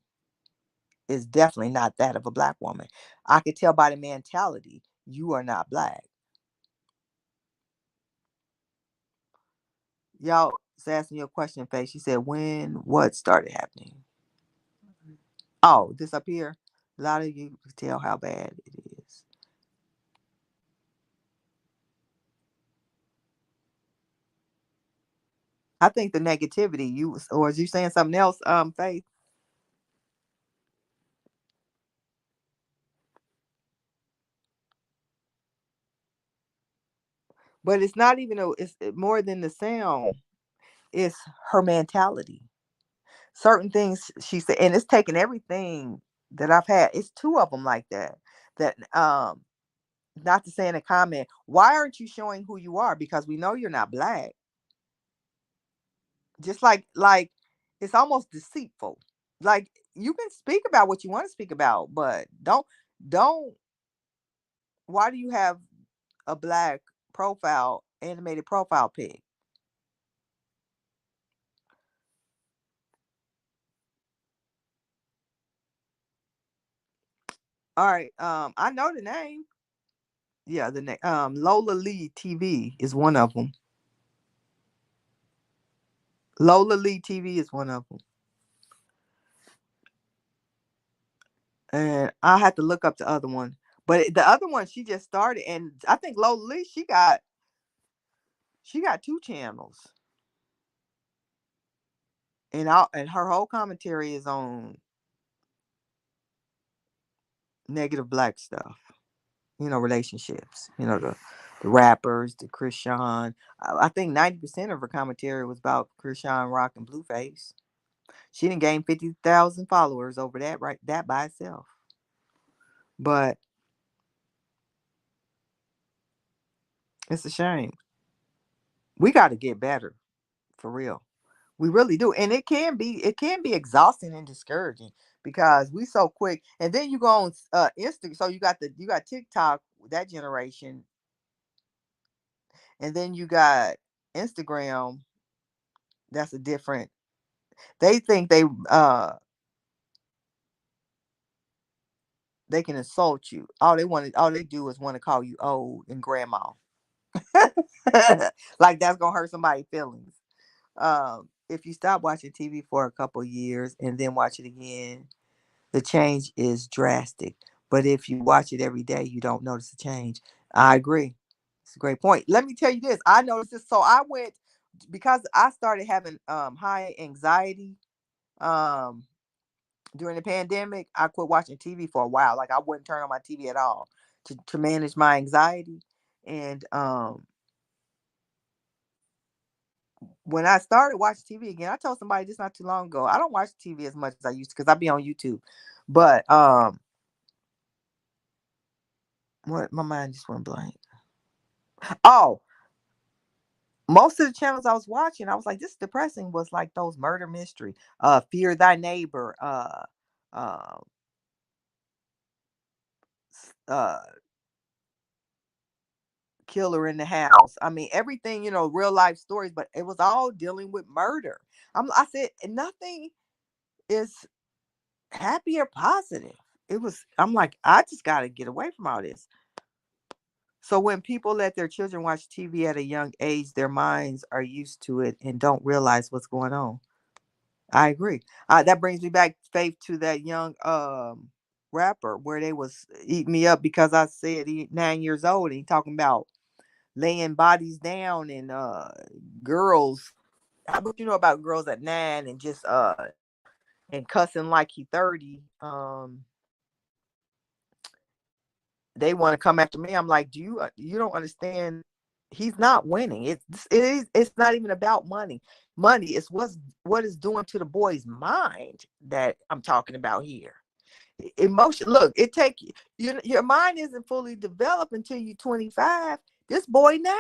is definitely not that of a black woman. I could tell by the mentality you are not black. Y'all was asking your question, Faye. She said, when what started happening? Oh, this up here. A lot of you can tell how bad it is. I think the negativity, or is you saying something else, Faith? But it's not even it's more than the sound. It's her mentality. Certain things she said, and it's taken everything that I've had. It's two of them like that. That not to say in a comment, why aren't you showing who you are? Because we know you're not black. Just like it's almost deceitful. Like you can speak about what you want to speak about, but don't. Why do you have a black profile, animated profile pic? All right, I know the name. Yeah, the name Lola Lee TV is one of them. Lola Lee TV is one of them. And I had to look up the other one. But the other one she just started, and I think Lola Lee she got two channels, and her whole commentary is on negative black stuff. Relationships. the rappers, the Krishan. I think 90% of her commentary was about Krishan Rock and Blueface. She didn't gain 50,000 followers over that, right? That by itself. But it's a shame. We got to get better, for real. We really do. And it can be exhausting and discouraging because we so quick. And then you go on Instagram. So you got TikTok, that generation, and then you got Instagram. That's a different. They think they can insult you. All they do is want to call you old and grandma. Like that's gonna hurt somebody's feelings. If you stop watching TV for a couple years and then watch it again, the change is drastic. But if you watch it every day, you don't notice the change. I agree. It's a great point. Let me tell you this. I noticed this. So I went because I started having high anxiety um during the pandemic. I quit watching TV for a while. Like I wouldn't turn on my TV at all to manage my anxiety. And when I started watching TV again, I told somebody just not too long ago, I don't watch TV as much as I used to because I be on YouTube. But what my mind just went blank. Oh, most of the channels I was watching, I was like, this is depressing. Was like those murder mystery, Fear Thy Neighbor, uh, uh, Killer in the House. I mean, everything, real life stories, but it was all dealing with murder. I said nothing is happy or positive. I'm like, I just got to get away from all this. So when people let their children watch TV at a young age, their minds are used to it and don't realize what's going on. I agree. That brings me back, Faith, to that young rapper where they was eating me up because I said he 9 years old and he talking about laying bodies down and girls. How much you know about girls at 9 and just and cussing like he 30? They want to come after me. I'm like, you don't understand? He's not winning. It's not even about money. Money is what is doing to the boy's mind that I'm talking about here. Emotion. Look, it take your mind isn't fully developed until you're 25. This boy 9.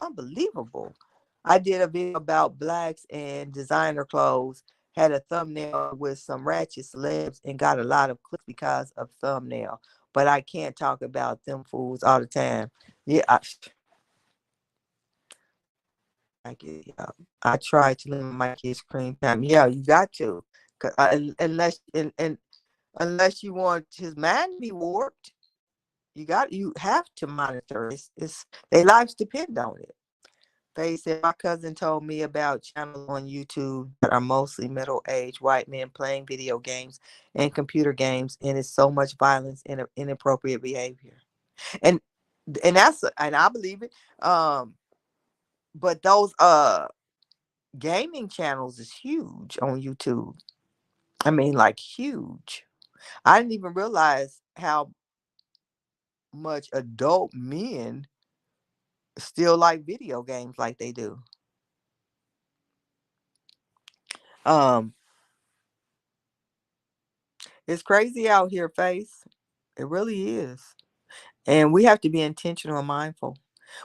Unbelievable. I did a video about blacks and designer clothes. Had a thumbnail with some ratchet celebs and got a lot of clicks because of thumbnail. But I can't talk about them fools all the time. Yeah, yeah. I try to limit my kids' screen time. Yeah, you got to, unless you want his mind to be warped, you have to monitor. It's their lives depend on it. They said my cousin told me about channels on YouTube that are mostly middle-aged white men playing video games and computer games, and it's so much violence and inappropriate behavior. And and I believe it. But those gaming channels is huge on YouTube. I mean, like huge. I didn't even realize how much adult men still like video games like they do. Um, it's crazy out here, Face. It really is. And we have to be intentional and mindful.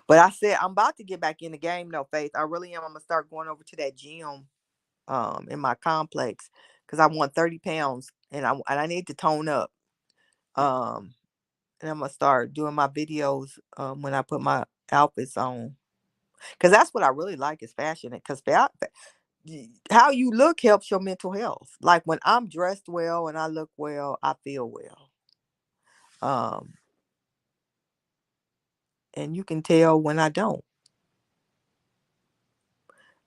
But I said I'm about to get back in the game though, Faith. I really am. I'm gonna start going over to that gym in my complex because I want 30 pounds and I need to tone up. Um and I'm gonna start doing my videos when I put my outfits on. Cause that's what I really like is fashion. Cause how you look helps your mental health. Like when I'm dressed well and I look well, I feel well. Um, and you can tell when I don't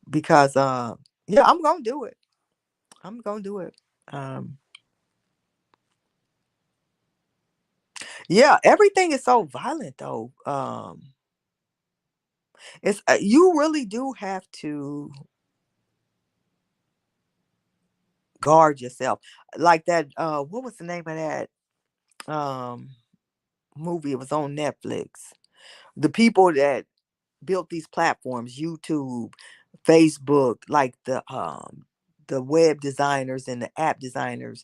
because yeah, I'm gonna do it. I'm gonna do it. Um, yeah, everything is so violent though. It's you really do have to guard yourself. Like that. What was the name of that movie? It was on Netflix The people that built these platforms, YouTube, Facebook, like the web designers and the app designers,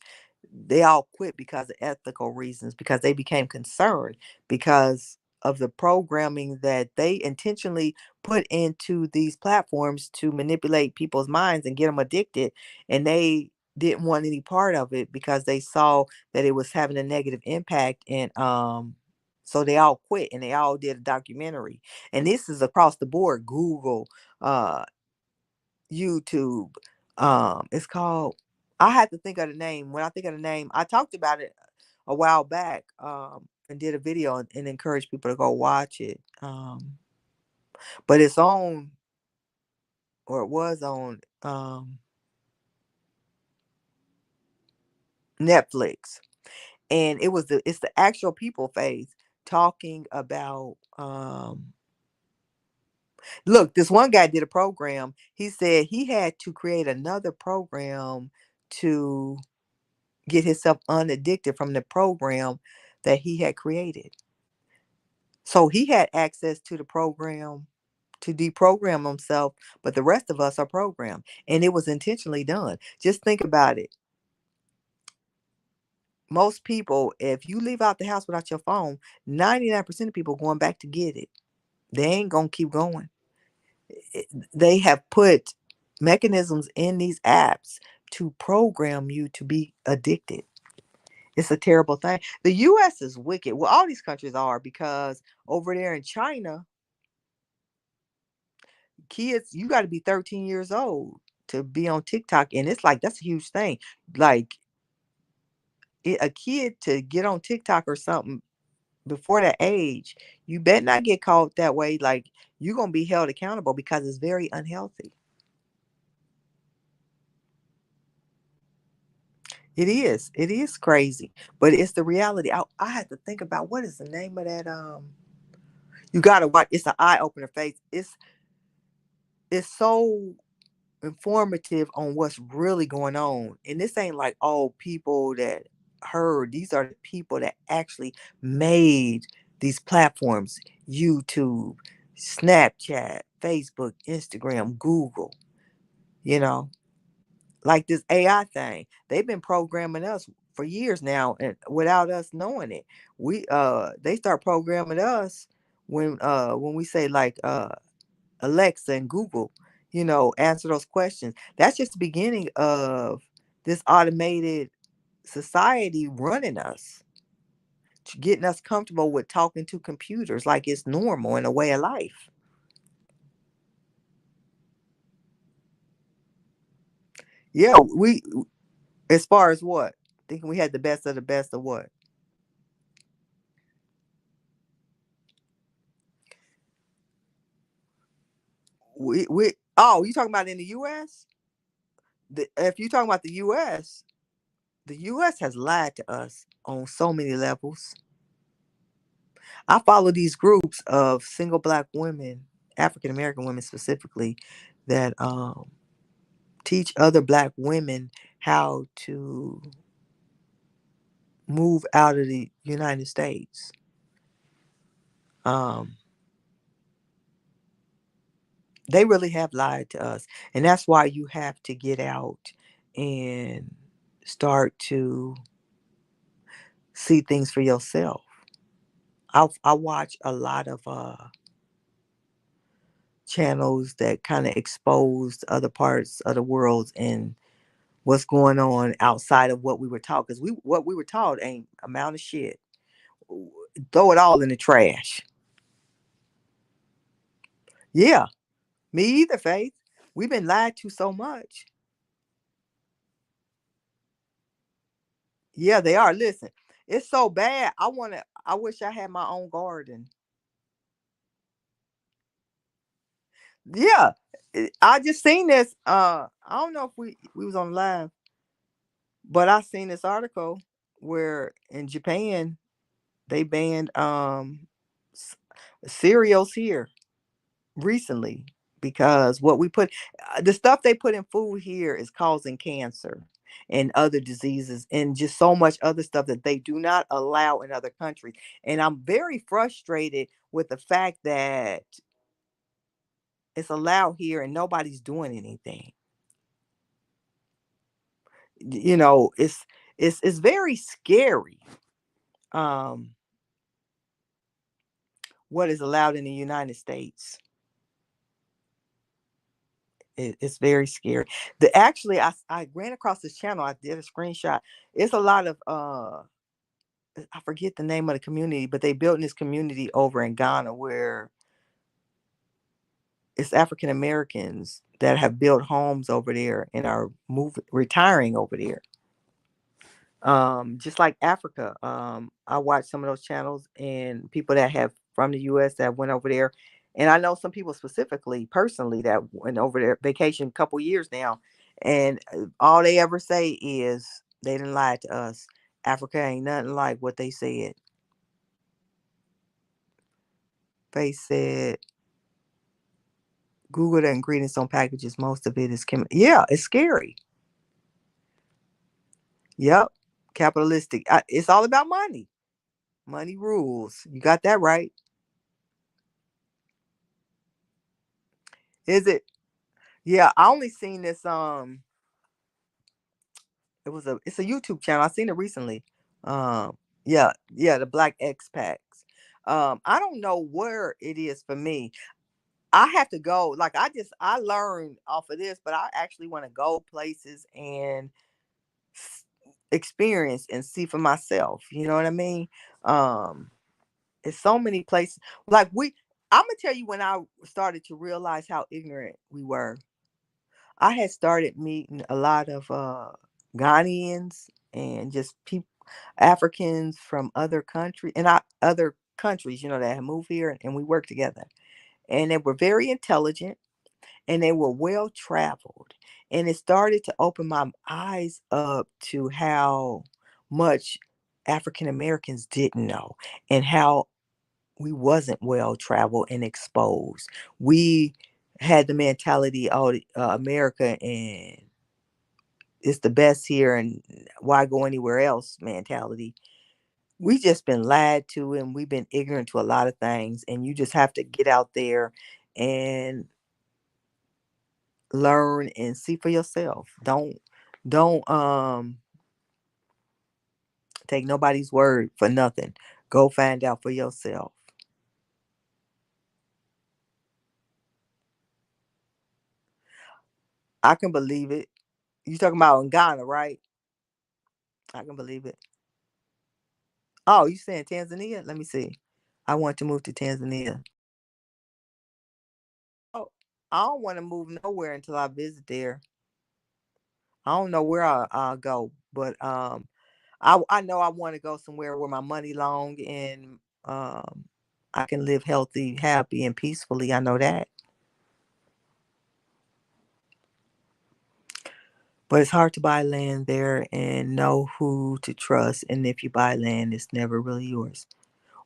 they all quit because of ethical reasons, because they became concerned because of the programming that they intentionally put into these platforms to manipulate people's minds and get them addicted, and they didn't want any part of it because they saw that it was having a negative impact, and so they all quit and they all did a documentary. And this is across the board: Google, uh YouTube. It's called, I had to think of the name. When I think of the name, I talked about it a while back, and did a video and encouraged people to go watch it. But it's on, or it was on, Netflix. And it's the actual people, Faith, talking about, look, this one guy did a program. He said he had to create another program to get himself unaddicted from the program that he had created. So he had access to the program to deprogram himself, but the rest of us are programmed. And it was intentionally done. Just think about it. Most people, if you leave out the house without your phone, 99% of people going back to get it. They ain't going to keep going. They have put mechanisms in these apps to program you to be addicted. It's a terrible thing. The US is wicked. Well, all these countries are, because over there in China, kids, you got to be 13 years old to be on TikTok. And it's like, that's a huge thing. Like, a kid to get on TikTok or something before that age, you better not get caught that way. Like, you're going to be held accountable because it's very unhealthy. It is. It is crazy, but it's the reality. I had to think about what is the name of that. You gotta watch. It's an eye opener, face. It's so informative on what's really going on, and this ain't like, oh, people that heard. These are the people that actually made these platforms: YouTube, Snapchat, Facebook, Instagram, Google. You know, like this AI thing. They've been programming us for years now, and without us knowing it. They start programming us when we say, like, Alexa and Google, answer those questions. That's just the beginning of this automated society running us, getting us comfortable with talking to computers like it's normal and a way of life. Yeah, we, as far as what? Thinking we had the best of what? We oh, you talking about in the US? If you talking about the US has lied to us on so many levels. I follow these groups of single black women, African American women specifically, that teach other black women how to move out of the United States. Um, they really have lied to us, and that's why you have to get out and start to see things for yourself. I watch a lot of channels that kind of expose other parts of the world and what's going on outside of what we were taught. Because what we were taught ain't amount of shit. Throw it all in the trash. Yeah, me either, Faith. We've been lied to so much. Yeah, they are. Listen, it's so bad. I wish I had my own garden. Yeah. I just seen this. I don't know if we was on live, but I seen this article where in Japan they banned c- cereals here recently, because what we put the stuff they put in food here is causing cancer. and other diseases and just so much other stuff that they do not allow in other countries. And I'm very frustrated with the fact that it's allowed here and nobody's doing anything. It's very scary, um what is allowed in the United States. It's very scary. The Actually, I ran across this channel. I did a screenshot. It's a lot of I forget the name of the community, but they built this community over in Ghana where it's African Americans that have built homes over there and are retiring over there. Just like Africa. I watch some of those channels and people that have from the US that went over there. And I know some people specifically, personally, that went over there vacation a couple years now. And all they ever say is they didn't lie to us. Africa ain't nothing like what they said. They said, Google the ingredients on packages. Most of it is chemical. Yeah, it's scary. Yep. Capitalistic. It's all about money. Money rules. You got that right. Is it? Yeah, I only seen this. It's a YouTube channel. I seen it recently. Yeah, yeah, the Black Expats. I don't know where it is for me. I have to go. Like I learned off of this, but I actually want to go places and s- experience and see for myself. You know what I mean? Um, it's so many places. Like I'm gonna tell you when I started to realize how ignorant we were. I had started meeting a lot of Ghanaians and just people, Africans from other countries, that have moved here, and we worked together. And they were very intelligent and they were well traveled. And it started to open my eyes up to how much African Americans didn't know and how we wasn't well traveled and exposed. We had the mentality, oh, America and it's the best here and why go anywhere else mentality. We just been lied to and we've been ignorant to a lot of things, and you just have to get out there and learn and see for yourself. Don't take nobody's word for nothing. Go find out for yourself. I can believe it. You talking about in Ghana, right? I can believe it. Oh, you saying Tanzania? Let me see. I want to move to Tanzania. Oh, I don't want to move nowhere until I visit there. I don't know where I'll go, but I know I want to go somewhere where my money long and I can live healthy, happy, and peacefully. I know that, but it's hard to buy land there and know who to trust. And if you buy land, it's never really yours.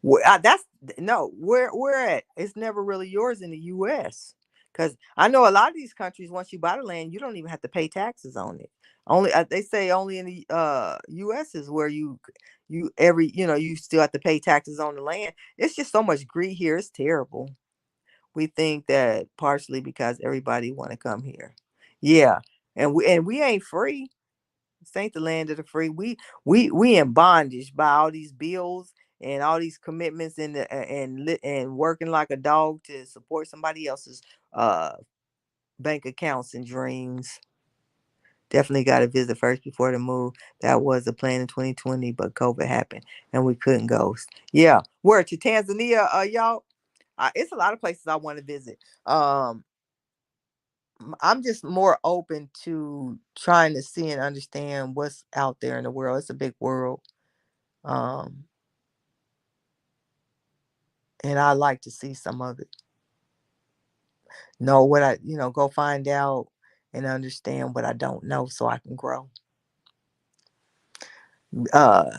That's no where at. It's never really yours in the U.S. Because I know a lot of these countries, once you buy the land, you don't even have to pay taxes on it. Only they say only in the U.S. is where you still have to pay taxes on the land. It's just so much greed here. It's terrible. We think that partially because everybody want to come here. Yeah, and we ain't free. This ain't the land of the free. We in bondage by all these bills and all these commitments and working like a dog to support somebody else's uh bank accounts and dreams. Definitely got to visit first before the move. That was the plan in 2020, but COVID happened and we couldn't go. Yeah, where to Tanzania, y'all? It's a lot of places I want to visit. Um, I'm just more open to trying to see and understand what's out there in the world. It's a big world. Um, and I like to see some of it. Know what go find out and understand what I don't know so I can grow. Uh,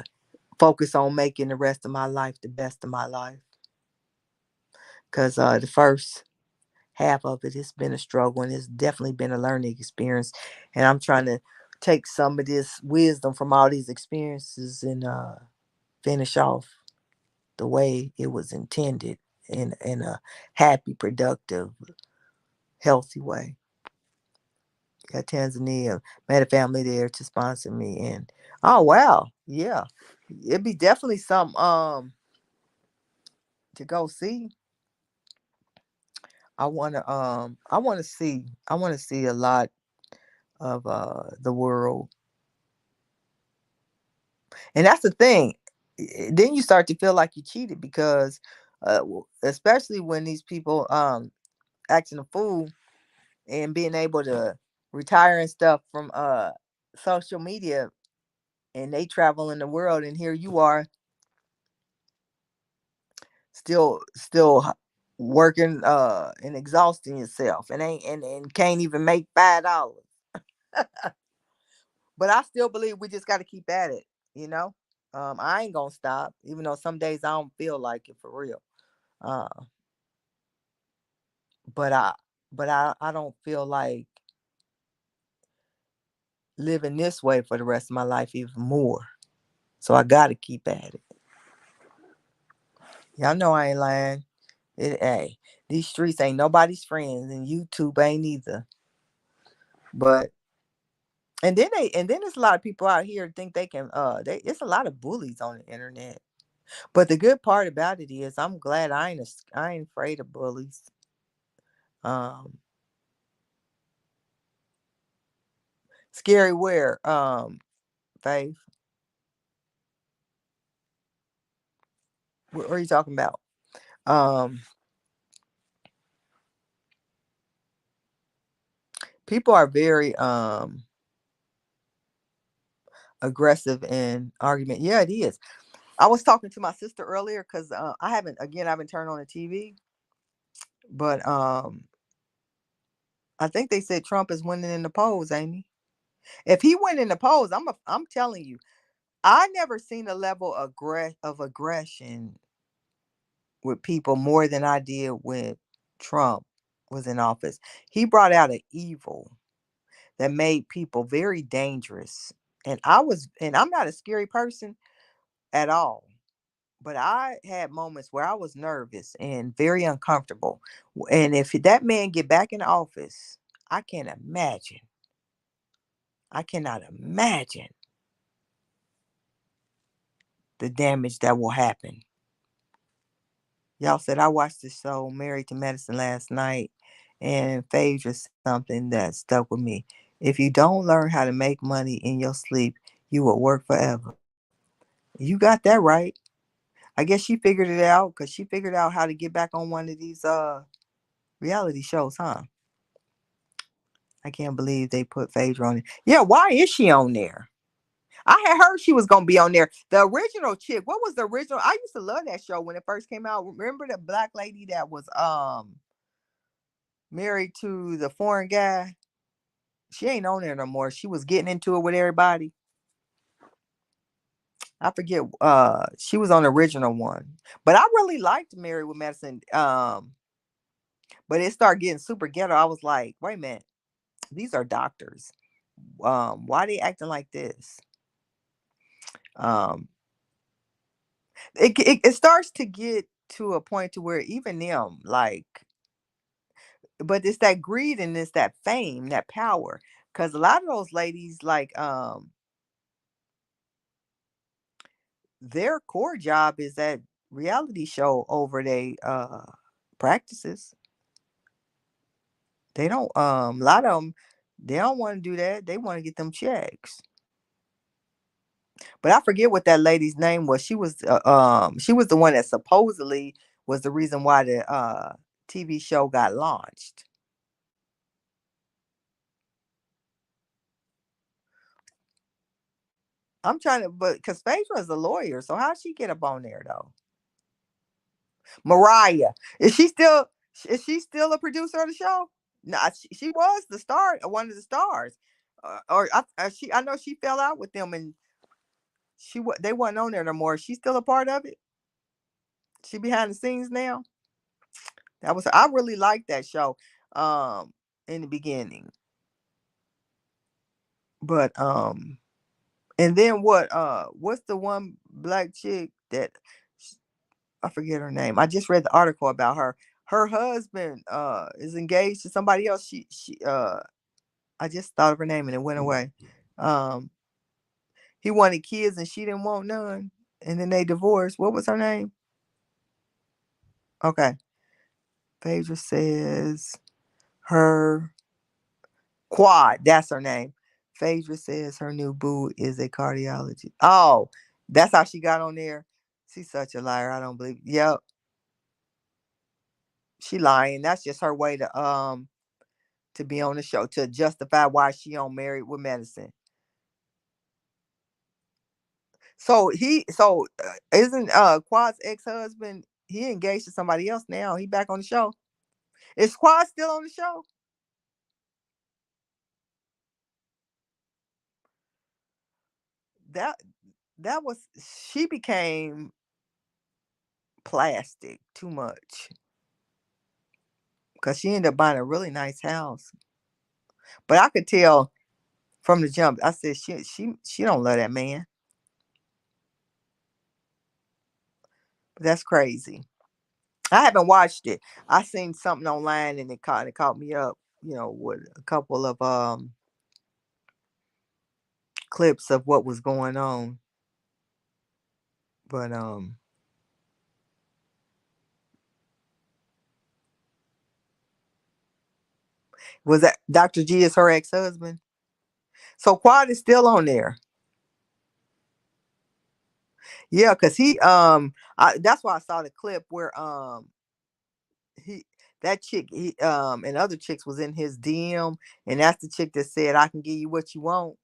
Focus on making the rest of my life the best of my life. Because the first half of it has been a struggle and it's definitely been a learning experience. And I'm trying to take some of this wisdom from all these experiences and finish off the way it was intended in a happy, productive, healthy way. Got Tanzania, met a family there to sponsor me, and oh wow, yeah, it'd be definitely some to go see. I want to see a lot of the world, and that's the thing. Then you start to feel like you cheated because, especially when these people acting a fool and being able to retire and stuff from social media, and they travel in the world, and here you are still working and exhausting yourself and ain't and can't even make $5. But I still believe we just got to keep at it, you know. I ain't gonna stop, even though some days I don't feel like it for real. Uh, but I don't feel like living this way for the rest of my life even more. So I gotta keep at it. Y'all know I ain't lying. Hey, these streets ain't nobody's friends, and YouTube ain't either. But and then there's a lot of people out here think they can it's a lot of bullies on the internet. But the good part about it is I'm glad I ain't afraid of bullies. Um Scary where Faith, what are you talking about? Um People are very aggressive in argument. Yeah, it is. I was talking to my sister earlier because I haven't turned on the TV, but I think they said Trump is winning in the polls, Amy. If he win in the polls, I'm telling you, I never seen a level of aggression with people more than I did when Trump was in office. He brought out an evil that made people very dangerous. And I'm not a scary person at all. But I had moments where I was nervous and very uncomfortable. And if that man get back in office, I can't imagine. I cannot imagine the damage that will happen. Y'all said I watched the show Married to Medicine last night, and Phaedra said something that stuck with me. If you don't learn how to make money in your sleep, you will work forever. You got that right. I guess she figured it out because she figured out how to get back on one of these reality shows, huh? I can't believe they put Phaedra on it. Yeah, why is she on there? I had heard she was gonna be on there. The original chick. What was the original? I used to love that show when it first came out. Remember the black lady that was married to the foreign guy? She ain't on there no more. She was getting into it with everybody. I forget. She was on the original one, but I really liked Married with Medicine. But it started getting super ghetto. I was like, wait a minute, these are doctors. Why they acting like this? Um, it starts to get to a point to where even them like, but it's that greed and it's that fame, that power. Because a lot of those ladies, like, their core job is that reality show over they practices. They don't a lot of them, they don't want to do that. They want to get them checks. But I forget what that lady's name was. She was the one that supposedly was the reason why the TV show got launched. I'm trying to, but because Phaedra is a lawyer, so how'd she get up on there though? Mariah, is she still a producer of the show? No, she was the star, one of the stars, I know she fell out with them and they wasn't on there no more. She's still a part of it. She behind the scenes now. I really liked that show, in the beginning, But and then what's the one black chick that I forget her name. I just read the article about her. Her husband is engaged to somebody else. She I just thought of her name and it went away. Um he wanted kids and she didn't want none. And then they divorced. What was her name? Okay. Phaedra says her Quad, that's her name. Phaedra says her new boo is a cardiologist. Oh, that's how she got on there. She's such a liar. I don't believe. Yep, she lying. That's just her way to be on the show to justify why she on Married with Medicine. So isn't Quad's ex husband? He engaged to somebody else now. He back on the show. Is Quad still on the show? That that was she became plastic too much because she ended up buying a really nice house. But I could tell from the jump. I said she don't love that man. That's crazy. I haven't watched it. I seen something online and it caught me up. With a couple of clips of what was going on. But was that Dr. G is her ex husband? So Quad is still on there. Yeah, cause that's why I saw the clip where he that chick and other chicks was in his DM, and that's the chick that said I can give you what you want.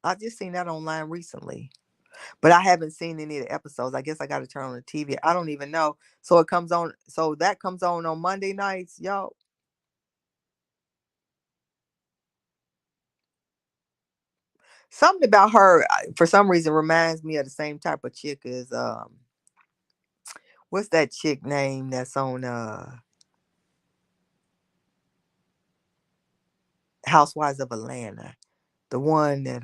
I just seen that online recently, but I haven't seen any of the episodes. I guess I got to turn on the TV. I don't even know. So it comes on. So that comes on Monday nights, y'all. Something about her, for some reason, reminds me of the same type of chick as what's that chick name that's on Housewives of Atlanta? The one that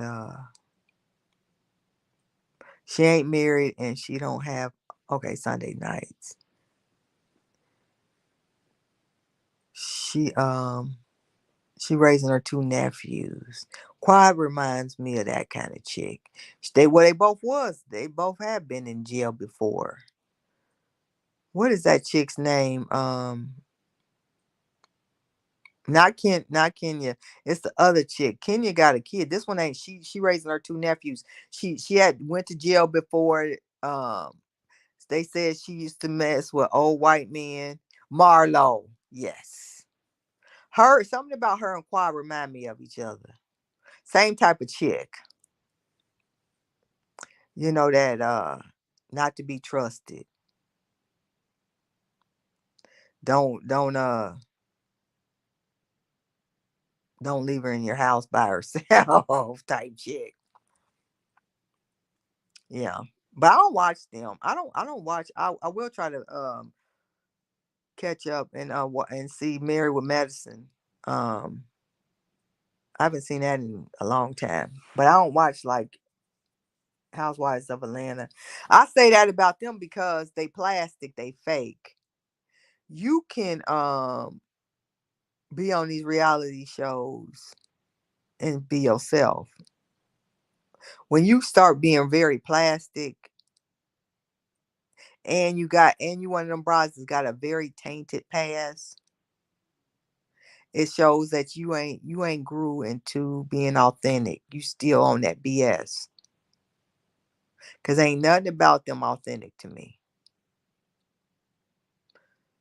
she ain't married and she don't have okay Sunday nights. She she raising her two nephews. Quad reminds me of that kind of chick. They both was. They both have been in jail before. What is that chick's name? Not Kenya. It's the other chick. Kenya got a kid. This one ain't she raising her two nephews. She had went to jail before. They said she used to mess with old white men. Marlo. Yes. Her something about her and Quad remind me of each other. Same type of chick. That not to be trusted. Don't leave her in your house by herself type chick. Yeah. But I don't watch them. I don't watch I will try to catch up and see Mary with Madison. Um I haven't seen that in a long time. But I don't watch like Housewives of Atlanta. I say that about them because they plastic, they fake. You can be on these reality shows and be yourself. When you start being very plastic and you one of them brides that's got a very tainted past, it shows that you ain't grew into being authentic. You still on that BS. Cause ain't nothing about them authentic to me.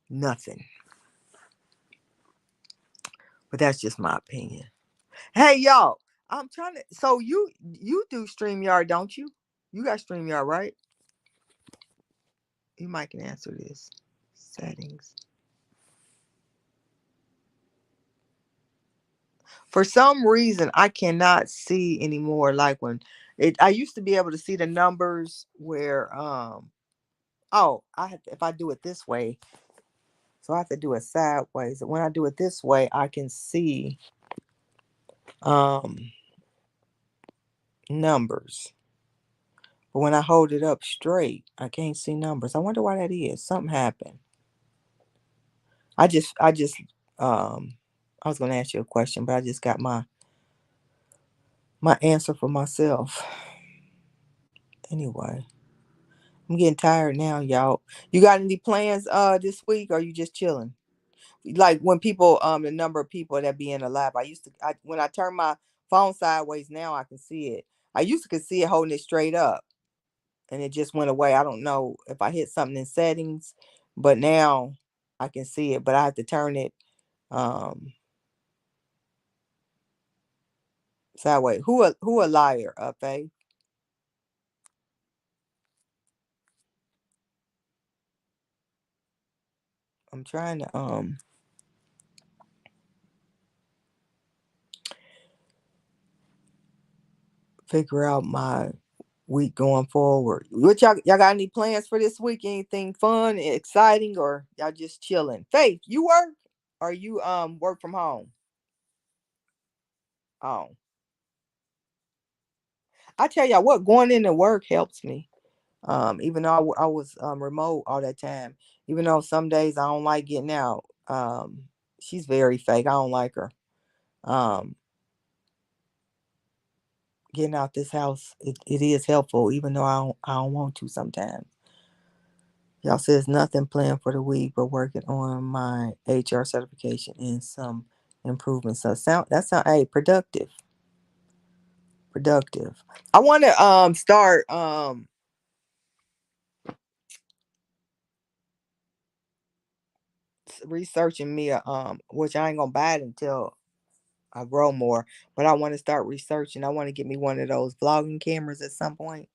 Nothing. But that's just my opinion. Hey y'all, I'm trying to so you do StreamYard, don't you? You got StreamYard, right? You might can answer this. Settings. For some reason I cannot see anymore like when it I used to be able to see the numbers where oh I have to, if I do it this way, so I have to do it sideways. When I do it this way I can see um numbers. But when I hold it up straight, I can't see numbers. I wonder why that is. Something happened. I just I was gonna ask you a question, but I just got my answer for myself. Anyway, I'm getting tired now, y'all. You got any plans this week, or you just chilling? Like when people the number of people that be in the lab. When I turn my phone sideways now I can see it. I used to could see it holding it straight up and it just went away. I don't know if I hit something in settings, but now I can see it, but I have to turn it sideways. Who a liar, Faye? I'm trying to figure out my week going forward. What y'all got any plans for this week? Anything fun, exciting, or y'all just chilling? Faith, you work or you work from home? Oh, I tell y'all what, going into work helps me. Even though I was remote all that time, even though some days I don't like getting out. She's very fake. I don't like her. Um, Getting out this house, it is helpful, even though I don't want to sometimes. Y'all says nothing planned for the week, but working on my HR certification and some improvements. So sound hey productive, productive. I want to start researching me which I ain't gonna buy it until I grow more, but I want to start researching. I want to get me one of those vlogging cameras at some point.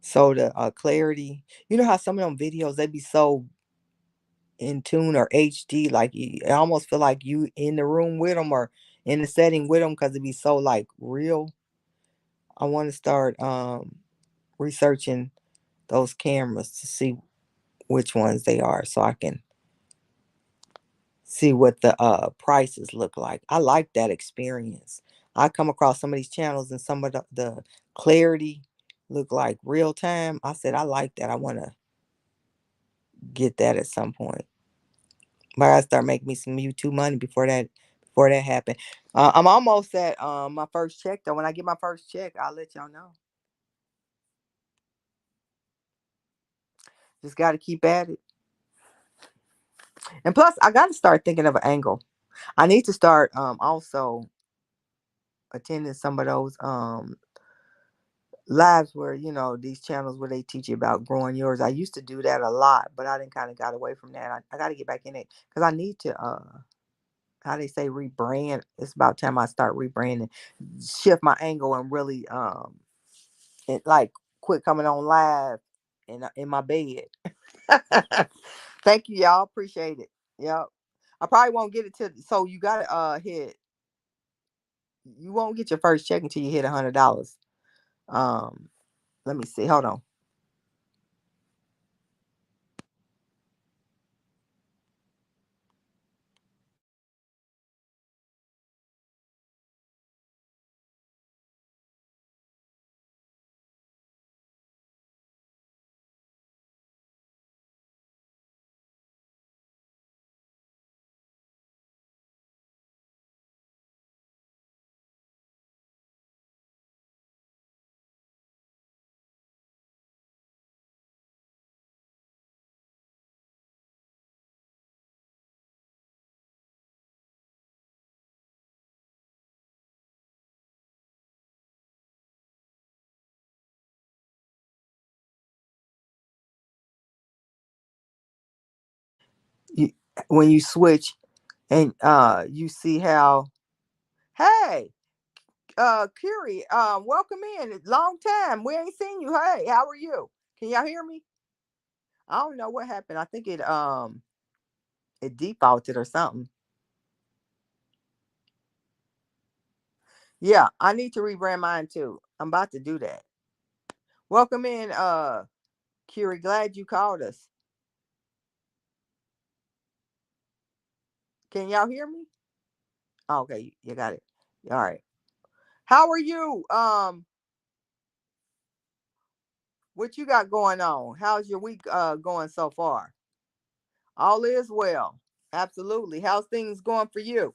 So the clarity, you know how some of them videos they be so in tune or HD, like I almost feel like you in the room with them or in the setting with them because it be so like real. I want to start researching those cameras to see which ones they are, so I can see what the prices look like. I like that experience. I come across some of these channels and some of the clarity look like real time. I said I like that. I want to get that at some point. But I start making me some YouTube money before that happened. I'm almost at my first check though. When I get my first check, I'll let y'all know. Just got to keep at it. And plus, I got to start thinking of an angle. I need to start also attending some of those lives where these channels where they teach you about growing yours. I used to do that a lot, but I didn't kind of got away from that. I got to get back in it because I need to how they say rebrand. It's about time I start rebranding, shift my angle, and really like quit coming on live in my bed. Thank you, y'all. Appreciate it. Yep. I probably won't get it to so you gotta hit you won't get your first check until you hit $100. Um Let me see. Hold on. You, when you switch and you see how hey Curie, welcome in. Long time. We ain't seen you. Hey, how are you? Can y'all hear me? I don't know what happened. I think it defaulted or something. Yeah, I need to rebrand mine too. I'm about to do that. Welcome in, Curie. Glad you called us. Can y'all hear me? Oh, okay, you got it. All right. How are you? What you got going on? How's your week going so far? All is well. Absolutely. How's things going for you?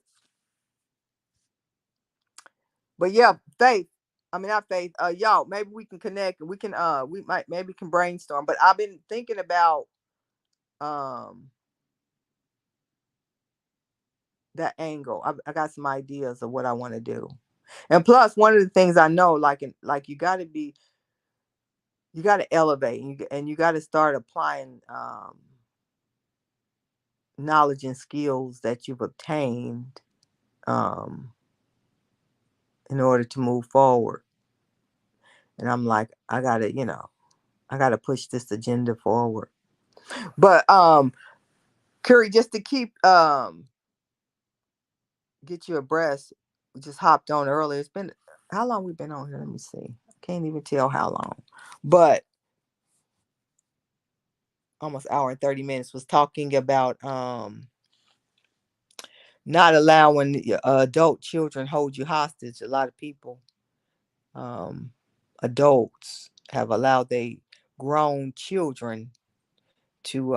But yeah, Faith. I mean, not Faith. Y'all, maybe we can connect. We can. We might maybe can brainstorm. But I've been thinking about um that angle. I got some ideas of what I want to do. And plus, one of the things I know, like you got to elevate, and you got to start applying knowledge and skills that you've obtained um, in order to move forward. And I'm like, I gotta push this agenda forward. But Curry, just to keep get you abreast, we just hopped on earlier. It's been how long we been on here? Let me see. I can't even tell how long. But almost hour and 30 minutes was talking about not allowing adult children hold you hostage. A lot of people, um, adults, have allowed their grown children to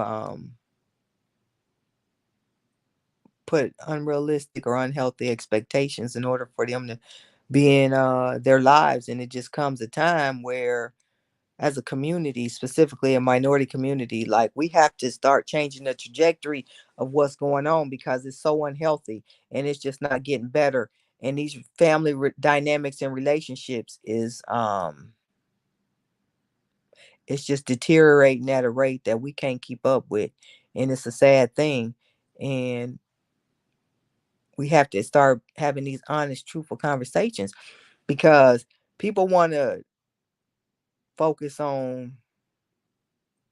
put unrealistic or unhealthy expectations in order for them to be in their lives. And it just comes a time where, as a community, specifically a minority community, like we have to start changing the trajectory of what's going on because it's so unhealthy and it's just not getting better. And these family dynamics and relationships is it's just deteriorating at a rate that we can't keep up with, and it's a sad thing. And we have to start having these honest, truthful conversations because people want to focus on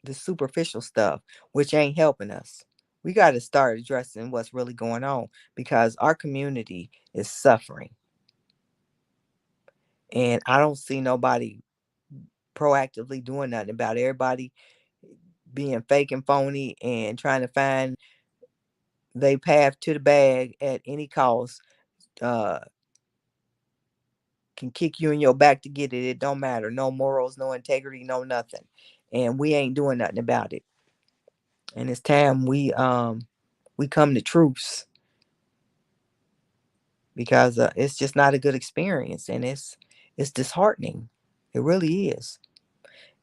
the superficial stuff, which ain't helping us. We got to start addressing what's really going on because our community is suffering. And I don't see nobody proactively doing nothing about it. Everybody being fake and phony and trying to find they path to the bag at any cost. Uh, can kick you in your back to get it. It don't matter. No morals, no integrity, no nothing. And we ain't doing nothing about it. And it's time we come to truce because it's just not a good experience, and it's disheartening. It really is.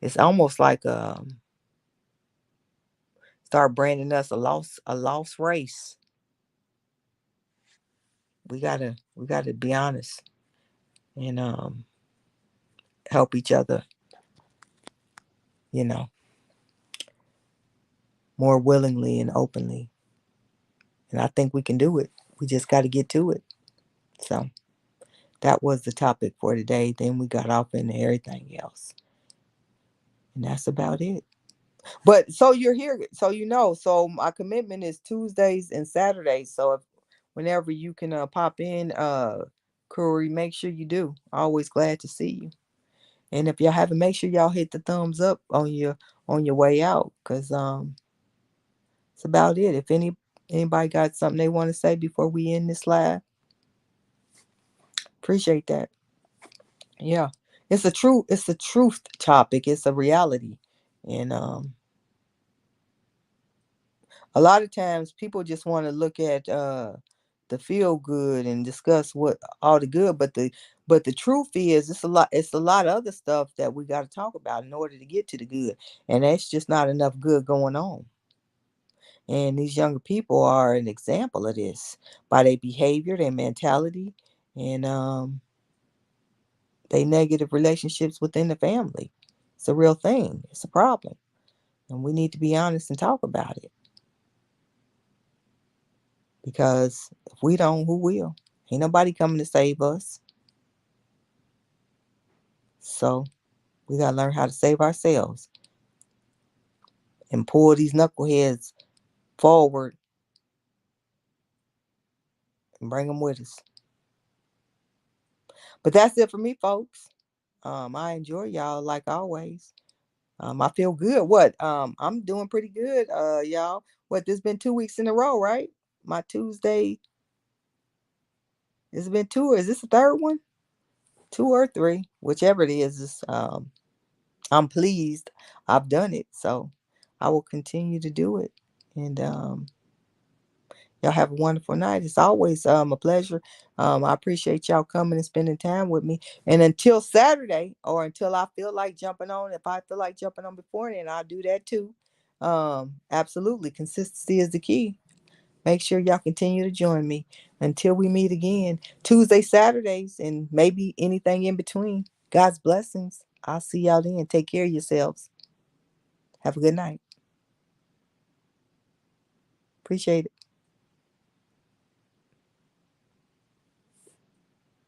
It's almost like start branding us a lost race. We gotta be honest and help each other, you know, more willingly and openly. And I think we can do it. We just got to get to it. So that was the topic for today. Then we got off into everything else. And that's about it. But so you're here, so so my commitment is Tuesdays and Saturdays. So if whenever you can pop in, Corey, make sure you do. Always glad to see you. And if y'all haven't, make sure y'all hit the thumbs up on your way out. Cause it's about it. If anybody got something they want to say before we end this live, appreciate that. Yeah. It's a truth topic. It's a reality. And a lot of times people just want to look at the feel good and discuss what all the good, but the truth is it's a lot of other stuff that we got to talk about in order to get to the good. And that's just not enough good going on. And these younger people are an example of this by their behavior, their mentality, and they negative relationships within the family. It's a real thing. It's a problem. And we need to be honest and talk about it. Because if we don't, who will? Ain't nobody coming to save us. So we gotta learn how to save ourselves and pull these knuckleheads forward and bring them with us. But that's it for me, folks. I enjoy y'all like always. I feel good. What? I'm doing pretty good, y'all. What? This been 2 weeks in a row, right? My Tuesday It's been two, or is this the third one? Two or three, whichever it is. I'm pleased. I've done it, so I will continue to do it. And y'all have a wonderful night. It's always a pleasure. I appreciate y'all coming and spending time with me. And until Saturday, or until I feel like jumping on, if I feel like jumping on before then, I'll do that too. Absolutely, consistency is the key. Make sure y'all continue to join me until we meet again Tuesday, Saturdays, and maybe anything in between. God's blessings. I'll see y'all then. Take care of yourselves. Have a good night. Appreciate it.